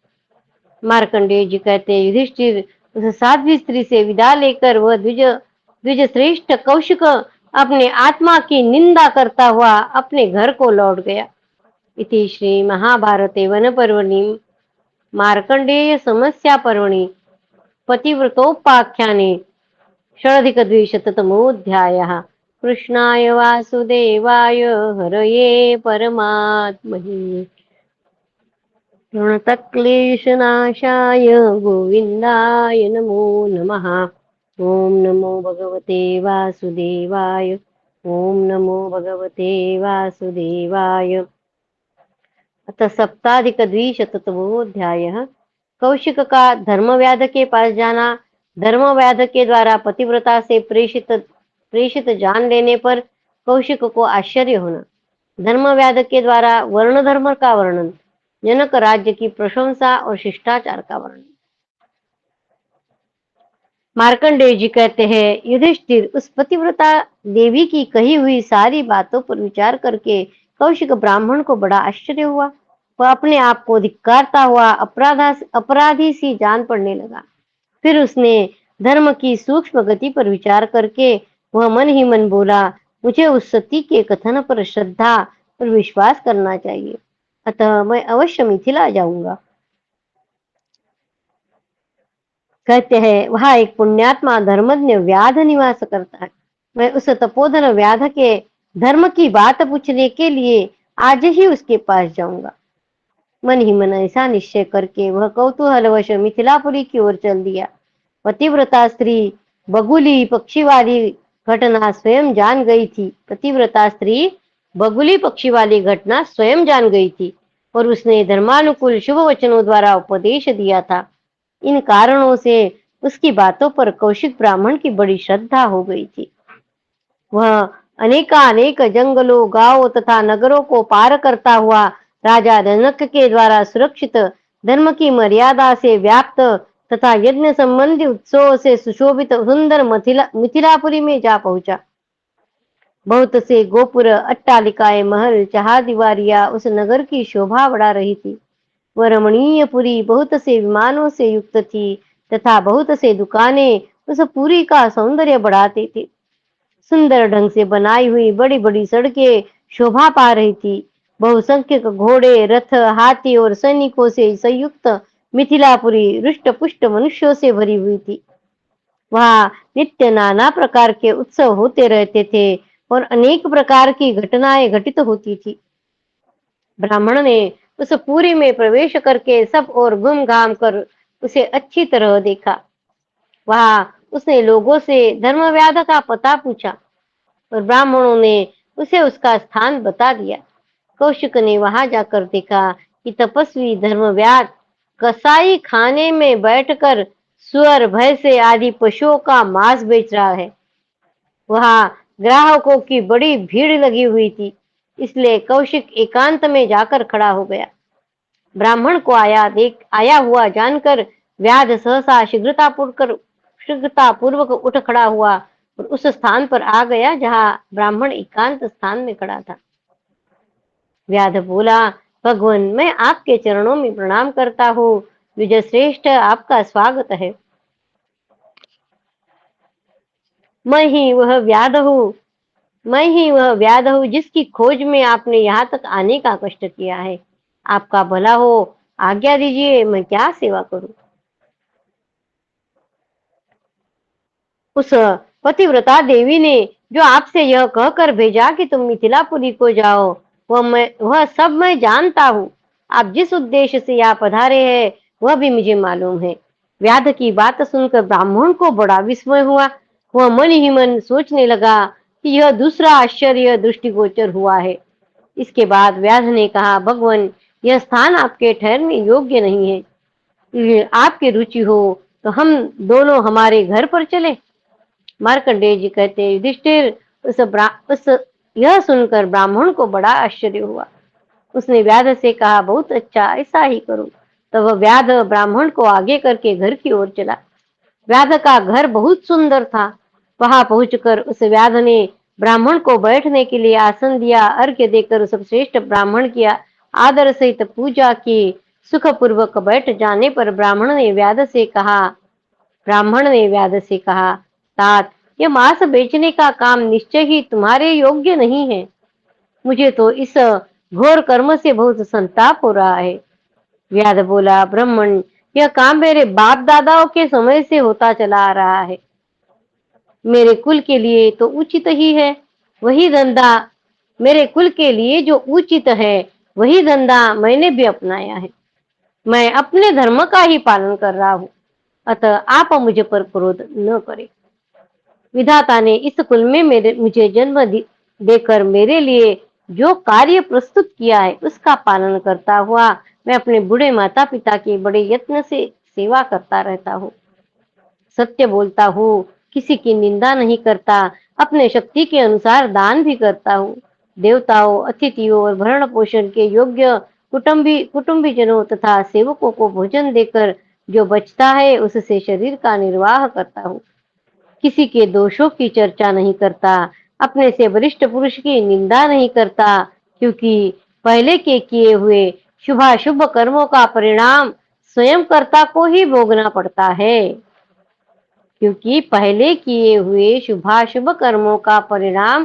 मार्कंडेय जी कहते हैं, युधिष्ठिर उस साध्वी स्त्री से विदा लेकर वह द्विज द्विज श्रेष्ठ कौशिक अपने आत्मा की निंदा करता हुआ अपने घर को लौट गया। इति श्री महाभारते वन पर्वणि मार्कंडेय समस्या पर्वणि पतिव्रतोपाख्याने षडधिकद्विशततमोऽध्यायः। कृष्णाय वासुदेवाय हरये परमात्मने प्रणतक्लेशनाशाय गोविन्दाय नमो नमः। ॐ नमो भगवते वासुदेवाय। ॐ नमो भगवते वासुदेवाय। अथ सप्ताधिकद्विशततमोऽध्यायः। कौशिक का धर्मव्याध के पास जाना। धर्मव्याध के द्वारा पतिव्रता से प्रेषित जान लेने पर कौशिक को आश्चर्य होना। धर्मव्याध के द्वारा वर्ण धर्म का वर्णन। जनक राज्य की प्रशंसा और शिष्टाचार का वर्णन। मार्कंडेय जी कहते हैं, युधिष्ठिर उस पतिव्रता देवी की कही हुई सारी बातों पर विचार करके कौशिक ब्राह्मण को बड़ा आश्चर्य हुआ। वह अपने आप को धिक्कारता हुआ अपराधी सी जान पड़ने लगा। फिर उसने धर्म की सूक्ष्म गति पर विचार करके वह मन ही मन बोला, मुझे उस सती के कथन पर श्रद्धा और विश्वास करना चाहिए, अतः मैं अवश्य मिथिला जाऊंगा। कहते हैं, वहां एक पुण्यात्मा धर्मज्ञ व्याध निवास करता है। मैं उस तपोधन व्याध के धर्म की बात पूछने के लिए आज ही उसके पास जाऊंगा। मन ही मन ऐसा निश्चय करके वह कौतूहलवश मिथिलापुरी की ओर चल दिया। पतिव्रता स्त्री बगुली पक्षी वाली घटना स्वयं जान गई थी। पतिव्रता स्त्री बगुली पक्षी वाली घटना स्वयं जान गई थी और उसने धर्मानुकूल शुभ वचनों द्वारा उपदेश दिया था। इन कारणों से उसकी बातों पर कौशिक ब्राह्मण की बड़ी श्रद्धा हो गई थी। वह अनेक जंगलों, गांवों तथा नगरों को पार करता हुआ राजा जनक के द्वारा सुरक्षित, धर्म की मर्यादा से व्याप्त तथा यज्ञ संबंधी उत्सवों से सुशोभित सुंदर मिथिलापुरी में जा पहुंचा। बहुत से गोपुर, अट्टालिकाएं, महल, चहारदीवारियां उस नगर की शोभा बढ़ा रही थी। वह रमणीय पुरी बहुत से विमानों से युक्त थी तथा बहुत से दुकानें उस पुरी का सौंदर्य बढ़ाते थे। सुंदर ढंग से बनाई हुई बड़ी बड़ी सड़कें शोभा पा रही थी। बहुसंख्यक घोड़े, रथ, हाथी और सैनिकों से संयुक्त मिथिलापुरी रुष्ट पुष्ट मनुष्यों से भरी हुई थी। वहां नित्य नाना प्रकार के उत्सव होते रहते थे और अनेक प्रकार की घटनाएं घटित होती थी। ब्राह्मण ने उस पुरी में प्रवेश करके सब और घूम घाम कर उसे अच्छी तरह देखा। वहां उसने लोगों से धर्मव्याध का पता पूछा और ब्राह्मणों ने उसे उसका स्थान बता दिया। कौशिक ने वहां जाकर देखा कि तपस्वी धर्मव्याध कसाई खाने में बैठकर सुअर, भैंसे आदि पशुओं का मांस बेच रहा है। वहां ग्राहकों की बड़ी भीड़ लगी हुई थी, इसलिए कौशिक एकांत में जाकर खड़ा हो गया। ब्राह्मण को आया हुआ जानकर व्याध सहसा शीघ्रतापूर्वक उठ खड़ा हुआ और उस स्थान पर आ गया जहां ब्राह्मण एकांत स्थान में खड़ा था। व्याध बोला, भगवान, मैं आपके चरणों में प्रणाम करता हूँ। विजय श्रेष्ठ, आपका स्वागत है। मैं ही वह व्याध हूँ, मैं ही वह व्याध हूँ जिसकी खोज में आपने यहाँ तक आने का कष्ट किया है। आपका भला हो, आज्ञा दीजिए, मैं क्या सेवा करूं। उस पतिव्रता देवी ने जो आपसे यह कहकर भेजा कि तुम मिथिलापुरी को जाओ, वह सब मैं जानता हूँ। आप जिस उद्देश्य से यहाँ पधारे हैं वह भी मुझे मालूम है। व्याध की बात सुनकर ब्राह्मण को बड़ा विस्मय हुआ। वह मन ही मन सोचने लगा कि यह दूसरा आश्चर्य दृष्टिगोचर हुआ है। इसके बाद व्याध ने कहा, भगवान, यह स्थान आपके ठहरने योग्य नहीं है। आपकी रुचि हो तो हम दोनों हमारे घर पर चले। मार्कंडेय जी कहते हैं, युधिष्ठिर, उस यह सुनकर ब्राह्मण को बड़ा आश्चर्य हुआ। उसने व्याध से कहा, बहुत अच्छा, ऐसा ही करो। तो वह व्याध ब्राह्मण को आगे करके घर की ओर चला। व्याध का घर बहुत सुंदर था। वहां पहुंचकर उस व्याध ने ब्राह्मण को बैठने के लिए आसन दिया। अर्घ्य देकर सर्वश्रेष्ठ ब्राह्मण किया, आदर सहित पूजा की। सुख पूर्वक बैठ जाने पर ब्राह्मण ने व्याध से कहा, तात, यह मांस बेचने का काम निश्चय ही तुम्हारे योग्य नहीं है। मुझे तो इस घोर कर्म से बहुत संताप हो रहा है। व्याध बोला, ब्राह्मण, यह काम मेरे बाप दादाओं के समय से होता चला आ रहा है। मेरे कुल के लिए तो उचित ही है वही धंधा मेरे कुल के लिए जो उचित है वही धंधा मैंने भी अपनाया है। मैं अपने धर्म का ही पालन कर रहा हूँ, अतः आप मुझे पर क्रोध न करें। विधाता ने इस कुल में मुझे देकर मेरे लिए जो कार्य प्रस्तुत किया है उसका पालन करता हुआ मैं अपने बूढ़े माता पिता की बड़े यत्न से सेवा करता रहता हूँ। सत्य बोलता हूँ, किसी की निंदा नहीं करता, अपने शक्ति के अनुसार दान भी करता हूँ। देवताओं, अतिथियों और भरण पोषण के योग्य कुटुंबी जनों तथा सेवकों को भोजन देकर जो बचता है उससे शरीर का निर्वाह करता हूँ। किसी के दोषों की चर्चा नहीं करता, अपने से वरिष्ठ पुरुष की निंदा नहीं करता, क्योंकि पहले के किए हुए शुभाशुभ कर्मों का परिणाम स्वयं कर्ता को ही भोगना पड़ता है। क्योंकि पहले किए हुए शुभाशुभ कर्मों का परिणाम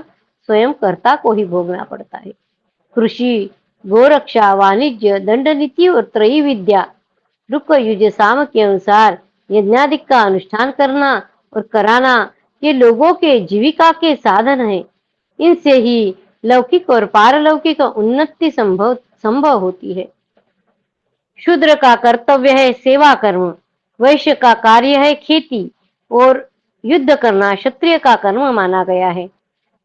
स्वयं कर्ता को ही भोगना पड़ता है। कृषि, गोरक्षा, वाणिज्य, दंड नीति और त्रयी विद्या, रुक युज साम के अनुसार यज्ञादिक का अनुष्ठान करना और कराना ये लोगों के जीविका के साधन है। इनसे ही लौकिक और पारलौकिक उन्नति संभव होती है। शूद्र का कर्तव्य है सेवा कर्म, वैश्य का कार्य है खेती और युद्ध करना क्षत्रिय का कर्म माना गया है।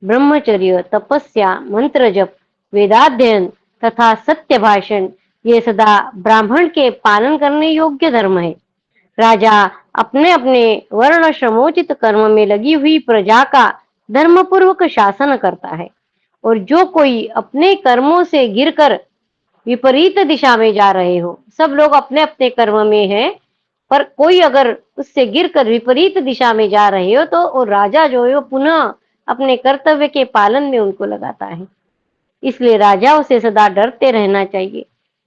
ब्रह्मचर्य, तपस्या, मंत्र जप, वेदाध्ययन तथा सत्य भाषण ये सदा ब्राह्मण के पालन करने योग्य धर्म है। राजा अपने अपने वर्ण श्रमोचित कर्म में लगी हुई प्रजा का धर्म पूर्वक शासन करता है, और जो कोई अपने कर्मों से गिरकर विपरीत दिशा में जा रहे हो, सब लोग अपने अपने कर्म में है, पर कोई अगर उससे गिरकर विपरीत दिशा में जा रहे हो तो वो राजा जो है वो पुनः अपने कर्तव्य के पालन में उनको लगाता है। इसलिए राजाओं से सदा डरते रहना चाहिए,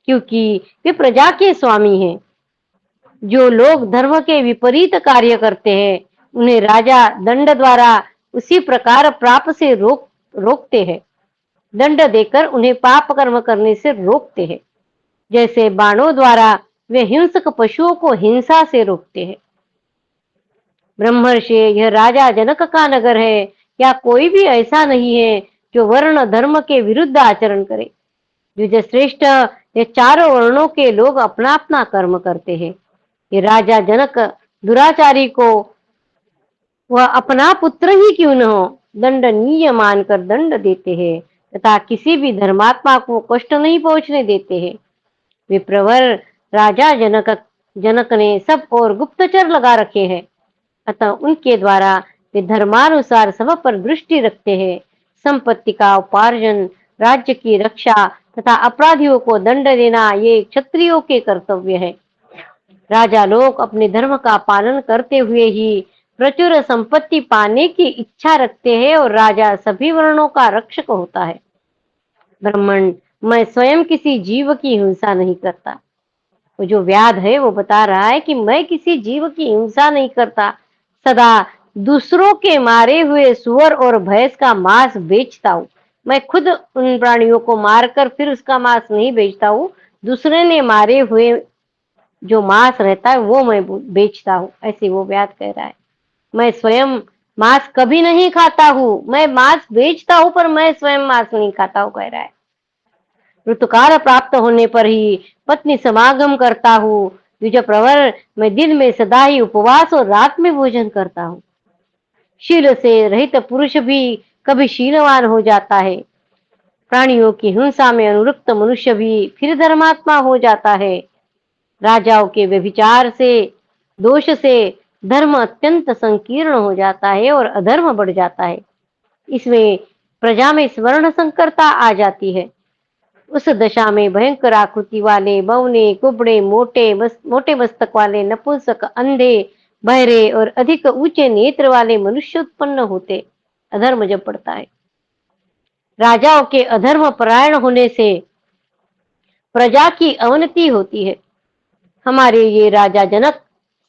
क्योंकि वे प्रजा के स्वामी हैं। जो लोग धर्म के विपरीत कार्य करते हैं उन्हें राजा दंड द्वारा उसी प्रकार प्राप से रोकते हैं। दंड देकर उन्हें पाप कर्म करने से रोकते हैं, जैसे बाणों द्वारा वे हिंसक पशुओं को हिंसा से रोकते हैं। ब्रह्मर्षि, यह राजा जनक का नगर है, या कोई भी ऐसा नहीं है जो वर्ण धर्म के विरुद्ध आचरण करे। युज श्रेष्ठ, ये चारों वर्णों के लोग अपना अपना कर्म करते हैं। ये राजा जनक दुराचारी को वह अपना पुत्र ही क्यों न हो दंडनीय मानकर दंड देते हैं तथा किसी भी धर्मात्मा को कष्ट नहीं पहुंचने देते हैं। विप्रवर, राजा जनक ने सब और गुप्तचर लगा रखे हैं, अतः उनके द्वारा वे धर्मानुसार सब पर दृष्टि रखते हैं। संपत्ति का उपार्जन, राज्य की रक्षा तथा अपराधियों को दंड देना ये क्षत्रियों के कर्तव्य है। राजा लोग अपने धर्म का पालन करते हुए ही प्रचुर संपत्ति पाने की इच्छा रखते हैं, और राजा सभी वर्णों का रक्षक होता है। ब्राह्मण, मैं स्वयं किसी जीव की हिंसा नहीं करता। वो जो व्याध है वो बता रहा है कि मैं किसी जीव की हिंसा नहीं करता, सदा दूसरों के मारे हुए सुअर और भैंस का मांस बेचता हूँ। मैं खुद उन प्राणियों को मारकर फिर उसका मांस नहीं बेचता हूँ, दूसरे ने मारे हुए जो मांस रहता है वो मैं बेचता हूँ, ऐसे वो व्याध कह रहा है। मैं स्वयं मांस कभी नहीं खाता हूँ, मैं मांस बेचता हूँ पर मैं स्वयं मांस नहीं खाता हूँ, कह रहा है। ऋतुकाल प्राप्त होने पर ही पत्नी समागम करता हूँ, द्विज प्रवर मैं दिन में सदा ही उपवास और रात में भोजन करता हूँ। शील से रहित पुरुष भी कभी शीलवान हो जाता है, प्राणियों की हिंसा में अनुरक्त मनुष्य भी फिर धर्मात्मा हो जाता है। राजाओं के व्यभिचार से, दोष से धर्म अत्यंत संकीर्ण हो जाता है और अधर्म बढ़ जाता है। इसमें प्रजा में स्वर्ण संकरता आ जाती है। उस दशा में भयंकर आकृति वाले, बौने, कुबड़े, मोटे मस्तक वाले, नपुंसक, अंधे, बहरे और अधिक ऊंचे नेत्र वाले मनुष्य उत्पन्न होते। अधर्म जब पड़ता है, राजाओं के अधर्म परायण होने से प्रजा की अवनति होती है। हमारे ये राजा जनक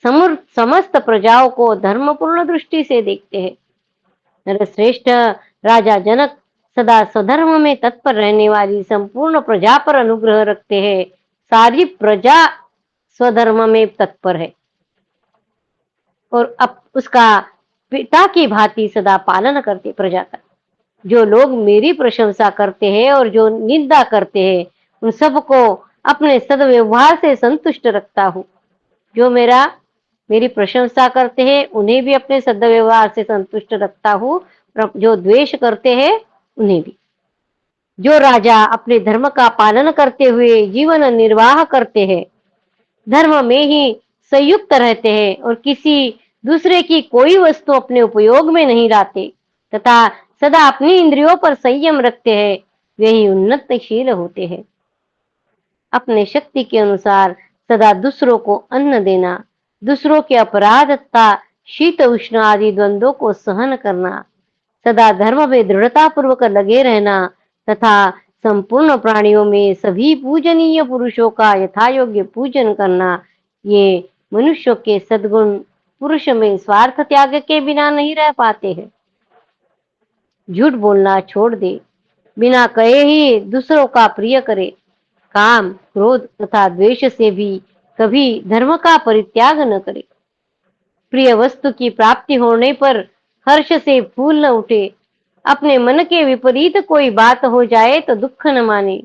समस्त प्रजाओं को धर्मपूर्ण दृष्टि से देखते हैं। नरश्रेष्ठ राजा जनक सदा स्वधर्म में तत्पर रहने वाली संपूर्ण प्रजा पर अनुग्रह रखते हैं। सारी प्रजा स्वधर्म में तत्पर है और अब उसका पिता की भांति सदा पालन करते प्रजा का। जो लोग मेरी प्रशंसा करते हैं और जो निंदा करते हैं, उन सबको अपने सद्व्यवहार से संतुष्ट रखता हूँ। जो मेरी प्रशंसा करते हैं उन्हें भी अपने सद्व्यवहार से संतुष्ट रखता हूँ, जो द्वेष करते हैं उन्हें भी। जो राजा अपने धर्म का पालन करते हुए जीवन निर्वाह करते हैं, धर्म में ही संयुक्त रहते हैं और किसी दूसरे की कोई वस्तु अपने उपयोग में नहीं लाते तथा सदा अपनी इंद्रियों पर संयम रखते हैं, वे ही उन्नतशील होते हैं। अपने शक्ति के अनुसार सदा दूसरों को अन्न देना, दूसरों के अपराध तथा शीत उष्ण आदि द्वंद्वों को सहन करना, सदा धर्म में दृढ़ता पूर्वक लगे रहना तथा संपूर्ण प्राणियों में सभी पूजनीय पुरुषों का यथायोग्य पूजन करना, ये मनुष्यों के सद्गुण पुरुष में स्वार्थ त्याग के बिना नहीं रह पाते हैं। झूठ बोलना छोड़ दे, बिना कहे ही दूसरों का प्रिय करे, काम, क्रोध तथा द्वेष से भी कभी धर्म का परित्याग न करे। प्रिय वस्तु की प्राप्ति होने पर हर्ष से फूल न उठे, अपने मन के विपरीत कोई बात हो जाए तो दुख न माने,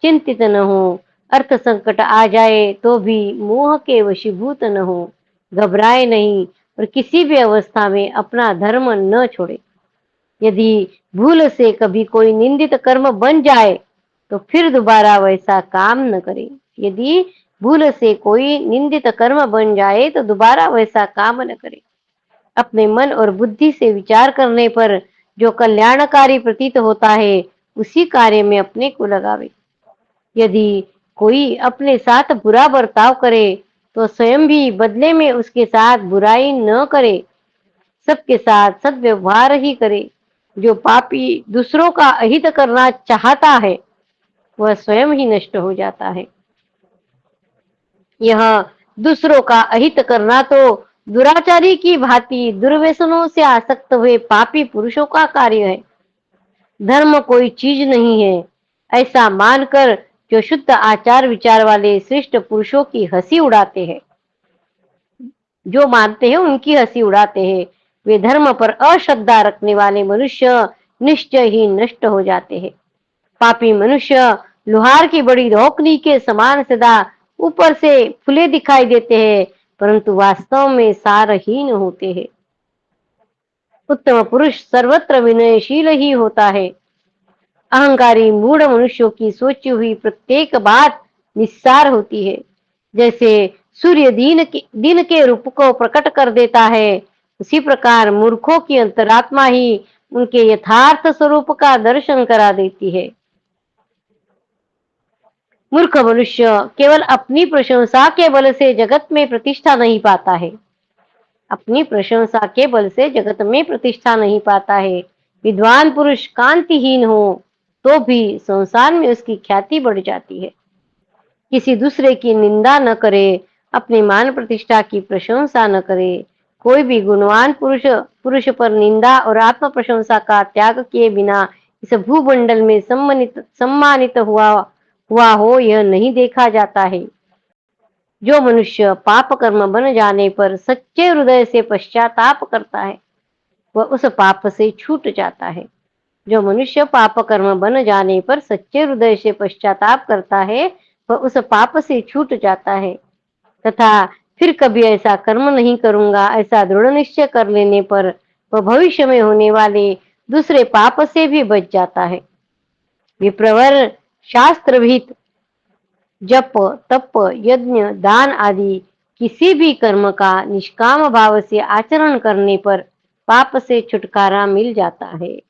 चिंतित न हो, अर्थ संकट आ जाए तो भी मोह के वशीभूत न हो, घबराए नहीं और किसी भी अवस्था में अपना धर्म न छोड़े। यदि भूल से कभी कोई निंदित कर्म बन जाए तो फिर दोबारा वैसा काम न करे। यदि भूल से कोई निंदित कर्म बन जाए तो दोबारा वैसा काम न करे। अपने मन और बुद्धि से विचार करने पर जो कल्याणकारी प्रतीत होता है उसी कार्य में अपने को लगावे। यदि कोई अपने साथ बुरा बर्ताव करे तो स्वयं भी बदले में उसके साथ बुराई न करे, सबके साथ सद्व्यवहार ही करे। जो पापी दूसरों का अहित करना चाहता है वह स्वयं ही नष्ट हो जाता है। यह दूसरों का अहित करना तो दुराचारी की भांति दुर्व्यसनों से आसक्त हुए पापी पुरुषों का कार्य है। धर्म कोई चीज नहीं है ऐसा मानकर जो शुद्ध आचार विचार वाले श्रेष्ठ पुरुषों की हंसी उड़ाते हैं, जो मानते हैं उनकी हंसी उड़ाते हैं, वे धर्म पर अश्रद्धा रखने वाले मनुष्य निश्चय ही नष्ट हो जाते हैं। पापी मनुष्य लोहार की बड़ी रोकनी के समान सदा ऊपर से फुले दिखाई देते हैं परंतु वास्तव में सारहीन होते हैं। उत्तम पुरुष सर्वत्र विनयशील ही होता है। अहंकारी मूढ़ मनुष्यों की सोची हुई प्रत्येक बात निस्सार होती है। जैसे सूर्य दिन के रूप को प्रकट कर देता है, उसी प्रकार मूर्खों की अंतरात्मा ही उनके यथार्थ स्वरूप का दर्शन करा देती है। मूर्ख मनुष्य केवल अपनी प्रशंसा के बल से जगत में प्रतिष्ठा नहीं पाता है। अपनी प्रशंसा के बल से जगत में प्रतिष्ठा नहीं पाता है। विद्वान पुरुष कांतिहीन हो तो भी संसार में उसकी ख्याति बढ़ जाती है, किसी दूसरे की निंदा न करे, अपनी मान प्रतिष्ठा की प्रशंसा न करे। कोई भी गुणवान पुरुष पुरुष पर निंदा और आत्म प्रशंसा का त्याग किए बिना इस भूमंडल में सम्मानित हुआ हो, यह नहीं देखा जाता है। जो मनुष्य पाप कर्म बन जाने पर सच्चे हृदय से पश्चाताप करता है, वह उस पाप से छूट जाता है। जो मनुष्य पाप कर्म बन जाने पर सच्चे हृदय से पश्चाताप करता है, वह उस पाप से छूट जाता है तथा फिर कभी ऐसा कर्म नहीं करूंगा, ऐसा दृढ़ निश्चय कर लेने पर वह भविष्य में होने वाले दूसरे पाप से भी बच जाता है। विप्रवर शास्त्र विहित जप, तप, यज्ञ, दान आदि किसी भी कर्म का निष्काम भाव से आचरण करने पर पाप से छुटकारा मिल जाता है।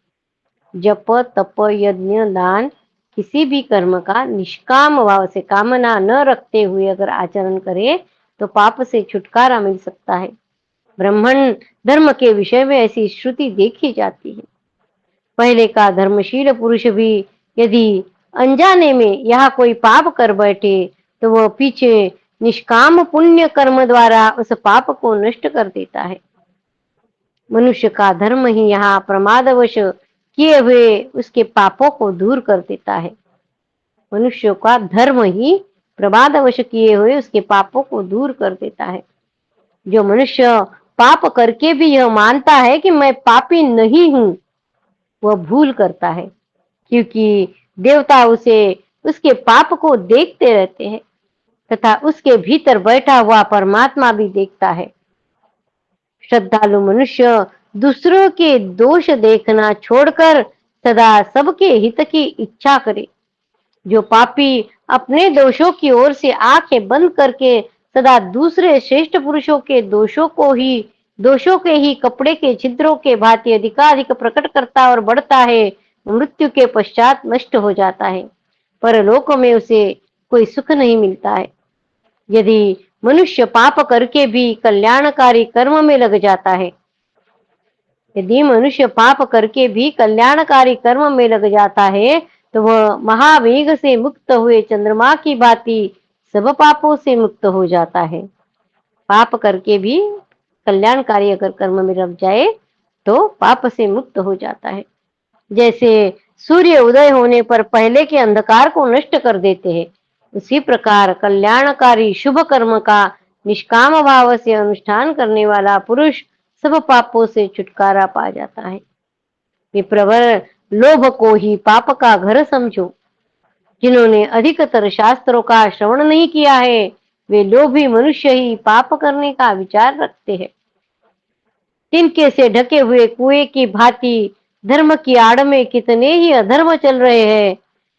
जप, तप, यज्ञ, दान किसी भी कर्म का निष्काम भाव से, कामना न रखते हुए अगर आचरण करे तो पाप से छुटकारा मिल सकता है। ब्राह्मण धर्म के विषय में ऐसी श्रुति देखी जाती है। पहले का धर्मशील पुरुष भी यदि अनजाने में यह कोई पाप कर बैठे तो वह पीछे निष्काम पुण्य कर्म द्वारा उस पाप को नष्ट कर देता है। मनुष्य का धर्म ही यहाँ प्रमादवश किए हुए उसके पापों को दूर कर देता है। मनुष्य का धर्म ही प्रमादवश किए हुए उसके पापों को दूर कर देता है। जो मनुष्य पाप करके भी यह मानता है कि मैं पापी नहीं हूं, वह भूल करता है, क्योंकि देवता उसे उसके पाप को देखते रहते हैं तथा उसके भीतर बैठा हुआ परमात्मा भी देखता है। श्रद्धालु मनुष्य दूसरों के दोष देखना छोड़कर सदा सबके हित की इच्छा करे। जो पापी अपने दोषों की ओर से आंखें बंद करके सदा दूसरे श्रेष्ठ पुरुषों के दोषों के ही कपड़े के छिद्रों के भांति अधिकाधिक प्रकट करता और बढ़ता है, मृत्यु के पश्चात नष्ट हो जाता है। परलोक में उसे कोई सुख नहीं मिलता है। यदि मनुष्य पाप करके भी कल्याणकारी कर्म में लग जाता है, यदि मनुष्य पाप करके भी कल्याणकारी कर्म में लग जाता है तो वह महावेग से मुक्त हुए चंद्रमा की भांति सब पापों से मुक्त हो जाता है। पाप करके भी कल्याणकारी अगर कर्म में लग जाए तो पाप से मुक्त हो जाता है। जैसे सूर्य उदय होने पर पहले के अंधकार को नष्ट कर देते हैं, उसी प्रकार कल्याणकारी शुभ कर्म का निष्काम भाव से अनुष्ठान करने वाला पुरुष सब पापों से छुटकारा पा जाता है। विप्रवर, लोभ को ही पाप का घर समझो। जिन्होंने अधिकतर शास्त्रों का श्रवण नहीं किया है, वे लोभी मनुष्य ही पाप करने का विचार रखते हैं। तिनके से ढके हुए कुएं की भांति धर्म की आड़ में कितने ही अधर्म चल रहे हैं।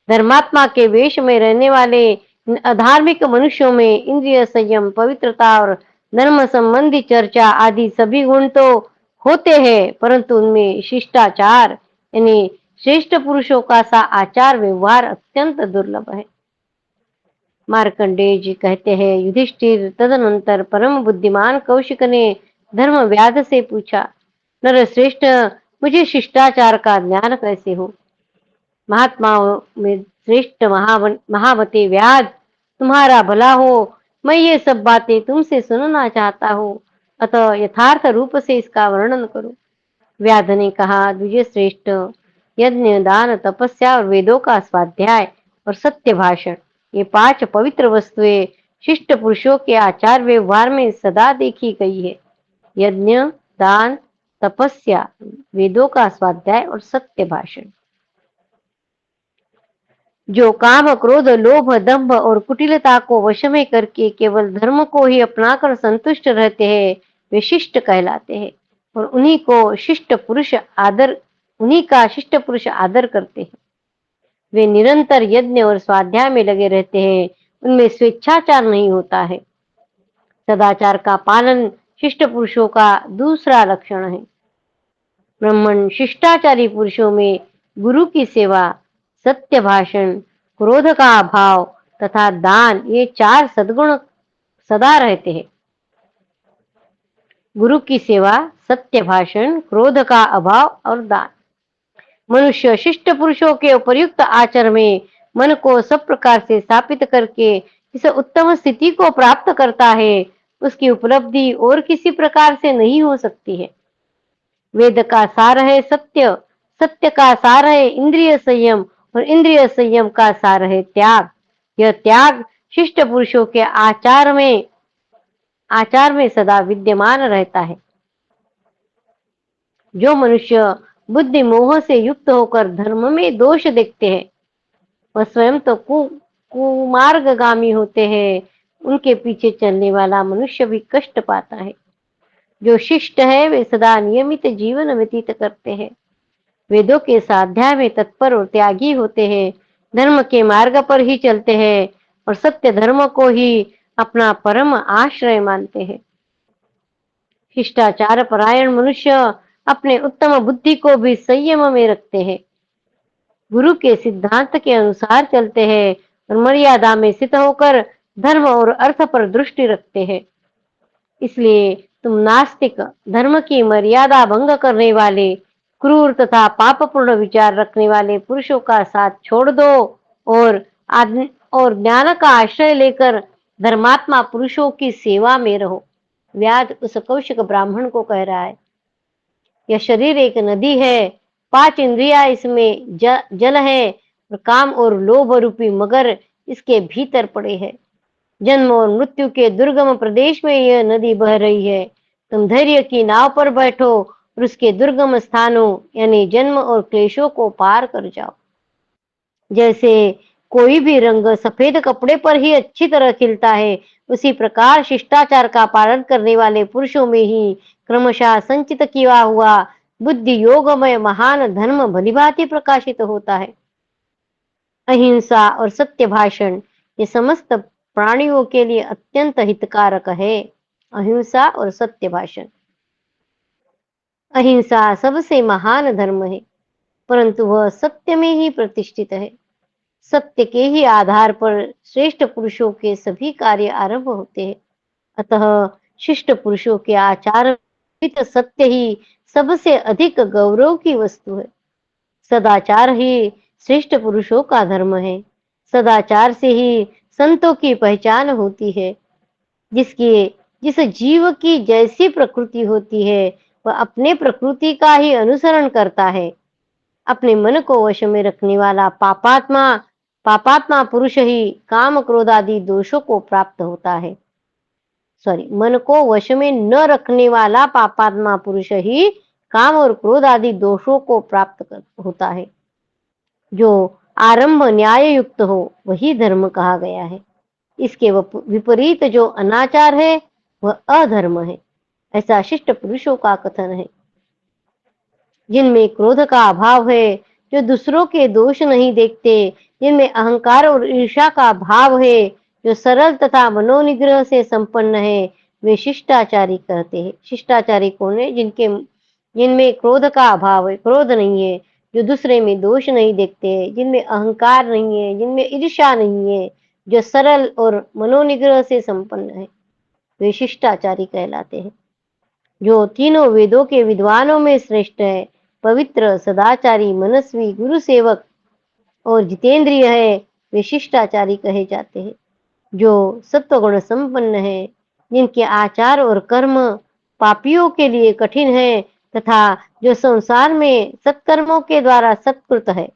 धर्मात्मा के वेश में रहने वाले अधार्मिक मनुष्यों में इंद्रिय संयम, पवित्रता और धर्म संबंधी चर्चा आदि सभी गुण तो होते हैं, परंतु उनमें शिष्टाचार यानी श्रेष्ठ पुरुषों का सा आचार व्यवहार अत्यंत दुर्लभ है। मार्कंडेय जी कहते हैं, युधिष्ठिर तदनंतर परम बुद्धिमान कौशिक ने धर्म व्याध से पूछा, नर श्रेष्ठ, मुझे शिष्टाचार का ज्ञान कैसे हो? महात्माओं में श्रेष्ठ महामते व्याध, तुम्हारा भला हो, मैं ये सब बातें तुमसे सुनना चाहता हूँ, अतः यथार्थ रूप से इसका वर्णन करो। व्याध ने कहा, द्विज श्रेष्ठ, यज्ञ, दान, तपस्या और वेदों का स्वाध्याय और सत्य भाषण, ये 5 पवित्र वस्तुएं शिष्ट पुरुषों के आचार व्यवहार में सदा देखी गई है। यज्ञ, दान, तपस्या, वेदों का स्वाध्याय और सत्य भाषण। जो काम, क्रोध, लोभ, दंभ और कुटिलता को वश में करके केवल धर्म को ही अपनाकर संतुष्ट रहते हैं, वे शिष्ट कहलाते हैं और उन्हीं का शिष्ट पुरुष आदर करते हैं। वे निरंतर यज्ञ और स्वाध्याय में लगे रहते हैं, उनमें स्वेच्छाचार नहीं होता है। सदाचार का पालन शिष्ट पुरुषों का दूसरा लक्षण है। ब्राह्मण शिष्टाचारी पुरुषों में गुरु की सेवा, सत्य भाषण, क्रोध का अभाव तथा दान, ये 4 सद्गुण सदा रहते हैं। गुरु की सेवा, सत्य भाषण, क्रोध का अभाव और दान। मनुष्य शिष्ट पुरुषों के उपयुक्त आचरण में मन को सब प्रकार से स्थापित करके इस उत्तम स्थिति को प्राप्त करता है, उसकी उपलब्धि और किसी प्रकार से नहीं हो सकती है। वेद का सार है सत्य, सत्य का सार है इंद्रिय संयम, और इंद्रिय संयम का सार है त्याग। यह त्याग शिष्ट पुरुषों के आचार में सदा विद्यमान रहता है। जो मनुष्य बुद्धि मोह से युक्त होकर धर्म में दोष देखते हैं, वह स्वयं तो कुमार्गगामी होते हैं। उनके पीछे चलने वाला मनुष्य भी कष्ट पाता है। जो शिष्ट है वे सदा नियमित जीवन व्यतीत करते हैं, वेदों के स्वाध्याय में तत्पर और त्यागी होते हैं, धर्म के मार्ग पर ही चलते हैं और सत्य धर्म को ही अपना परम आश्रय मानते हैं। शिष्टाचार परायण मनुष्य अपने उत्तम बुद्धि को भी संयम में रखते हैं, गुरु के सिद्धांत के अनुसार चलते हैं और मर्यादा में स्थित होकर धर्म और अर्थ पर दृष्टि रखते हैं। इसलिए तुम नास्तिक, धर्म की मर्यादा भंग करने वाले, क्रूर तथा पापपूर्ण विचार रखने वाले पुरुषों का साथ छोड़ दो और ज्ञान का आश्रय लेकर धर्मात्मा पुरुषों की सेवा में रहो। व्याध उस कौशिक ब्राह्मण को कह रहा है, यह शरीर एक नदी है, 5 इंद्रिया इसमें जल है और काम और लोभ रूपी मगर इसके भीतर पड़े हैं। जन्म और मृत्यु के दुर्गम प्रदेश में यह नदी बह रही है। तुम धैर्य की नाव पर बैठो और उसके दुर्गम स्थानों यानी जन्म और क्लेशों को पार कर जाओ। जैसे कोई भी रंग सफेद कपड़े पर ही अच्छी तरह खिलता है, उसी प्रकार शिष्टाचार का पालन करने वाले पुरुषों में ही क्रमशः संचित किया हुआ बुद्धि योगमय महान धर्म भलीभांति प्रकाशित होता है। अहिंसा और सत्य भाषण ये समस्त प्राणियों के लिए अत्यंत हितकारक है। अहिंसा और सत्य भाषण। अहिंसा सबसे महान धर्म है, परंतु वह सत्य में ही प्रतिष्ठित है। सत्य के ही आधार पर श्रेष्ठ पुरुषों के सभी कार्य आरंभ होते हैं। अतः शिष्ट पुरुषों के आचार सत्य ही सबसे अधिक गौरव की वस्तु है। सदाचार ही श्रेष्ठ पुरुषों का धर्म है। सदाचार से ही संतों की पहचान होती है। जिस जीव की जैसी प्रकृति होती है, वह अपने प्रकृति का ही अनुसरण करता है। अपने मन को वश में रखने वाला पापात्मा पुरुष ही काम क्रोध आदि दोषों को प्राप्त होता है। मन को वश में न रखने वाला पापात्मा पुरुष ही काम और क्रोध आदि दोषों को प्राप्त होता है। जो आरंभ न्याय युक्त हो वही धर्म कहा गया है। इसके विपरीत जो अनाचार है वह अधर्म है, ऐसा शिष्ट पुरुषों का कथन है। जिनमें क्रोध का अभाव है, जो दूसरों के दोष नहीं देखते, जिनमें अहंकार और ईर्ष्या का भाव है, जो सरल तथा मनोनिग्रह से संपन्न है, वे शिष्टाचारी कहते हैं। शिष्टाचारी कौन है? जिनमें क्रोध का अभाव है, क्रोध नहीं है, जो दूसरे में दोष नहीं देखते, जिनमें अहंकार नहीं है, जिनमें ईर्ष्या नहीं है, जो सरल और मनोनिग्रह से संपन्न है, वे शिष्टाचारी कहलाते हैं। जो तीनों वेदों के विद्वानों में श्रेष्ठ है, पवित्र, सदाचारी, मनस्वी, गुरु सेवक और जितेंद्रिय है, वे शिष्टाचारी कहे जाते हैं। जो सत्वगुण संपन्न है, जिनके आचार और कर्म पापियों के लिए कठिन है तथा जो संसार में सत्कर्मों के द्वारा सत्कृत है,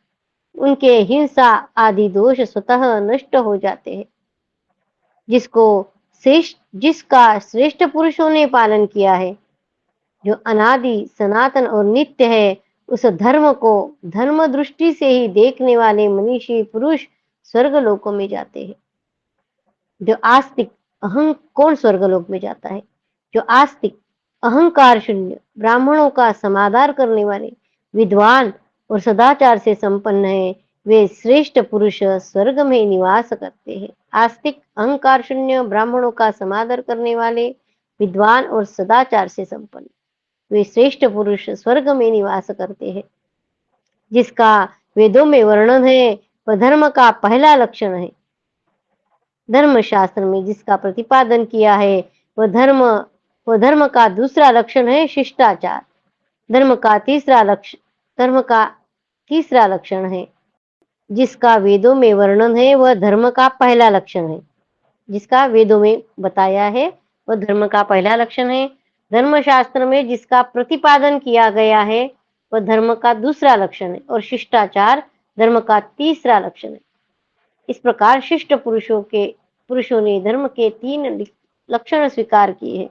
उनके हिंसा आदि दोष स्वतः नष्ट हो जाते हैं। जिसका श्रेष्ठ पुरुषों ने पालन किया है, जो अनादि सनातन और नित्य है, उस धर्म को धर्म दृष्टि से ही देखने वाले मनीषी पुरुष स्वर्ग लोकों में जाते हैं। जो आस्तिक कौन स्वर्गलोक में जाता है? जो आस्तिक अहंकार शून्य ब्राह्मणों का समादार करने वाले विद्वान और सदाचार से संपन्न है, वे श्रेष्ठ पुरुष स्वर्ग में निवास करते हैं। आस्तिक अहंकार शून्य ब्राह्मणों का समादर करने वाले विद्वान और सदाचार से संपन्न, वे श्रेष्ठ पुरुष स्वर्ग में निवास करते हैं। जिसका वेदों में वर्णन है वह धर्म का पहला लक्षण है। धर्मशास्त्र में जिसका प्रतिपादन किया है वह धर्म का दूसरा लक्षण है शिष्टाचार। धर्म का तीसरा लक्षण है। जिसका वेदों में वर्णन है वह धर्म का पहला लक्षण है। जिसका वेदों में बताया है वह धर्म का पहला लक्षण है। धर्मशास्त्र में जिसका प्रतिपादन किया गया है वह धर्म का दूसरा लक्षण है और शिष्टाचार धर्म का तीसरा लक्षण है। इस प्रकार शिष्ट पुरुषों ने धर्म के 3 लक्षण स्वीकार किए हैं।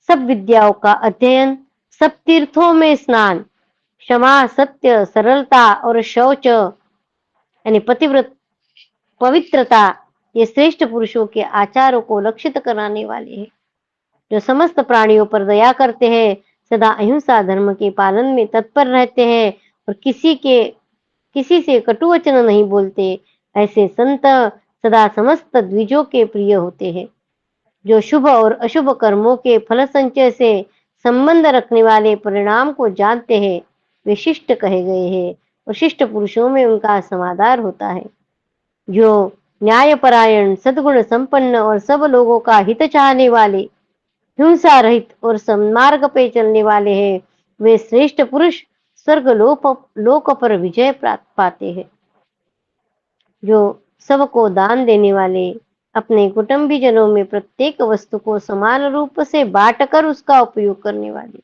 सब विद्याओं का अध्ययन, सब तीर्थों में स्नान, क्षमा, सत्य, सरलता और शौच यानी पवित्रता, ये श्रेष्ठ पुरुषों के आचारों को लक्षित कराने वाले हैं। जो समस्त प्राणियों पर दया करते हैं, सदा अहिंसा धर्म के पालन में तत्पर रहते हैं और किसी से कटु वचन नहीं बोलते, ऐसे संत सदा समस्त द्विजों के प्रिय होते हैं। जो शुभ और अशुभ कर्मों के फल संचय से संबंध रखने वाले परिणाम को जानते हैं, वे शिष्ट कहे गए हैं और शिष्ट पुरुषों में उनका समादर होता है। जो न्यायपरायण, सद्गुण संपन्न और सब लोगों का हित चाहने वाले, हिंसा रहित और सन्मार्ग पे चलने वाले हैं, वे श्रेष्ठ पुरुष स्वर्ग लोक पर विजय प्राप्त पाते हैं। जो सबको दान देने वाले, अपने कुटुंबी जनों में प्रत्येक वस्तु को समान रूप से बांटकर उसका उपयोग करने वाले,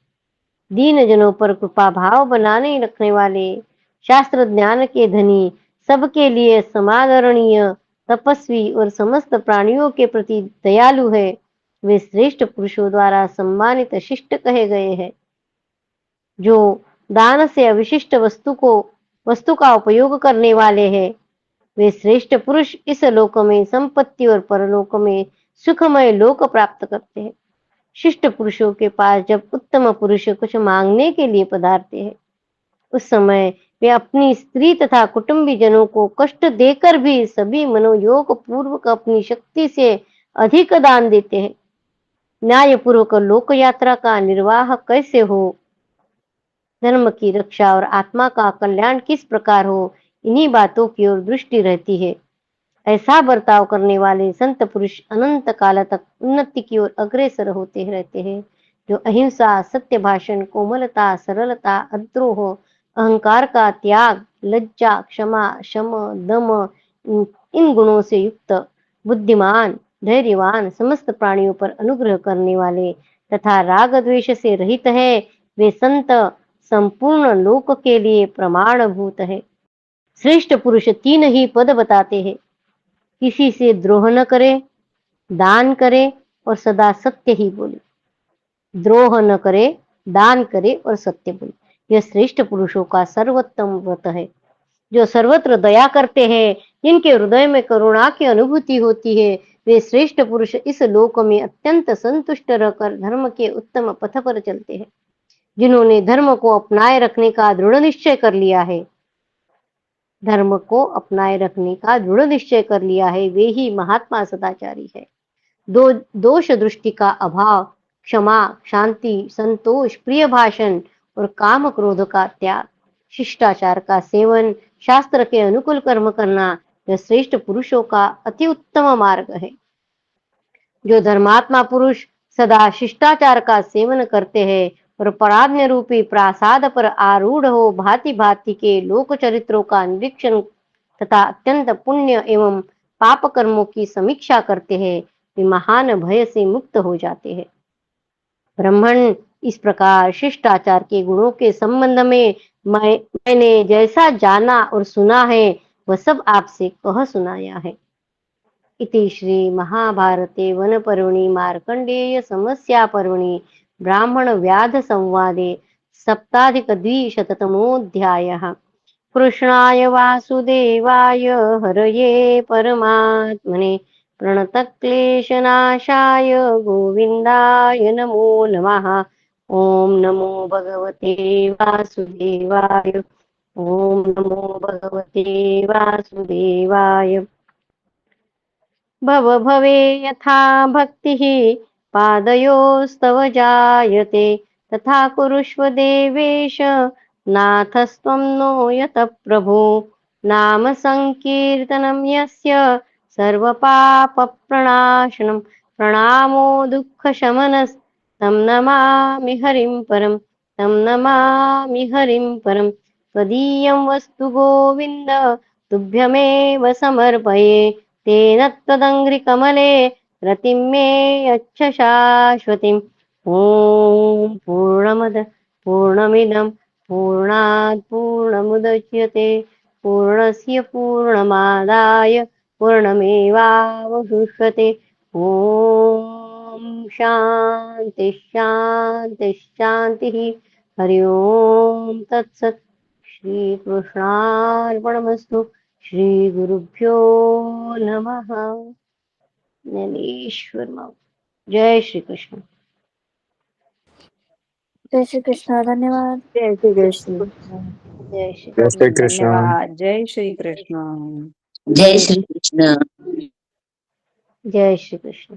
दीन जनों पर कृपा भाव बनाने रखने वाले, शास्त्र ज्ञान के धनी, सबके लिए समादरणीय, तपस्वी और समस्त प्राणियों के प्रति दयालु है, वे श्रेष्ठ पुरुषों द्वारा सम्मानित शिष्ट कहे गए हैं। जो दान से अविशिष्ट वस्तु का उपयोग करने वाले हैं, वे श्रेष्ठ पुरुष इस लोक में संपत्ति और परलोक में सुखमय लोक प्राप्त करते हैं। शिष्ट पुरुषों के पास जब उत्तम पुरुष कुछ मांगने के लिए पधारते हैं, उस समय वे अपनी स्त्री तथा कुटुंबी जनों को कष्ट देकर भी सभी मनोयोग पूर्वक अपनी शक्ति से अधिक दान देते हैं। न्यायपूर्वक लोक यात्रा का निर्वाह कैसे हो, धर्म की रक्षा और आत्मा का कल्याण किस प्रकार हो, इन्हीं बातों की ओर दृष्टि रहती है। ऐसा बर्ताव करने वाले संत पुरुष अनंत काल तक उन्नति की ओर अग्रसर होते रहते हैं। जो अहिंसा, सत्य भाषण, कोमलता, सरलता, अद्रोह, अहंकार का त्याग, लज्जा, क्षमा, शम, दम, इन गुणों से युक्त, बुद्धिमान, धैर्यवान, समस्त प्राणियों पर अनुग्रह करने वाले तथा राग द्वेष से रहित है, वे संत संपूर्ण लोक के लिए प्रमाणभूत है। श्रेष्ठ पुरुष 3 ही पद बताते हैं, किसी से द्रोह न करे, दान करे और सदा सत्य ही बोले। द्रोह न करे, दान करे और सत्य बोले, यह श्रेष्ठ पुरुषों का सर्वोत्तम व्रत है। जो सर्वत्र दया करते हैं, जिनके हृदय में करुणा की अनुभूति होती है, वे श्रेष्ठ पुरुष इस लोक में अत्यंत संतुष्ट रहकर धर्म के उत्तम पथ पर चलते हैं। जिन्होंने धर्म को अपनाए रखने का दृढ़ निश्चय कर लिया है, धर्म को अपनाए रखने का दृढ़ निश्चय कर लिया है, वे ही महात्मा सदाचारी है। दोष दृष्टि का अभाव, क्षमा, शांति, संतोष, प्रिय भाषण और काम क्रोध का त्याग, शिष्टाचार का सेवन, शास्त्र के अनुकूल कर्म करना, यह श्रेष्ठ पुरुषों का अति उत्तम मार्ग है। जो धर्मात्मा पुरुष सदा शिष्टाचार का सेवन करते हैं और पराज्ञ रूपी प्रासाद पर आरूढ़ हो भांति भांति के लोक चरित्रों का निरीक्षण तथा अत्यंत पुण्य एवं पाप कर्मों की समीक्षा करते हैं, वे महान भय से मुक्त हो जाते हैं। ब्राह्मण, इस प्रकार शिष्टाचार के गुणों के संबंध में मैंने जैसा जाना और सुना है वह सब आपसे कह सुनाया है। इति श्री महाभारते वन पर्वणि मार्कंडेय समस्या पर्वणि ब्राह्मण व्याध संवादे सप्ताधिकद्विशततमोऽध्यायः। कृष्णाय वासुदेवाय हरये परमात्मने प्रणतक्लेशनाशाय गोविन्दाय नमो नमः। ओम नमो भगवते वासुदेवाय। ओम नमो भगवते वासुदेवाय। भव भवे यथा भक्तिः पादयोस्तव जायते तथा कुरुष्व देवेश नाथस्त्वं नो यतः प्रभो। नाम संकीर्तनं यस्य सर्वपापप्रणाशनं प्रणामो दुःखशमनस्तं नमामि हरिं परं। तं नमामि हरिं परं। त्वदीयं वस्तु गोविन्द तुभ्यमेव समर्पये। तेन त्वदङ्घ्रिकमले रतिं मे यच्छ शाश्वतीम्। ॐ पूर्णमिदं पूर्णात् पूर्णमुदच्यते पूर्णस्य पूर्णमादाय पूर्णमेवावशिष्यते। ॐ शान्ति शान्ति शान्तिः। हरि ओम तत्सत्। श्रीकृष्णार्पणमस्तु। श्रीगुरुभ्यो नमः। ज्ञानेश्वर माँ। जय श्री कृष्ण। जय श्री कृष्ण। धन्यवाद। जय श्री कृष्ण। जय श्री जय श्री कृष्ण। धन्यवाद। जय श्री कृष्ण। जय श्री कृष्ण। जय श्री कृष्ण।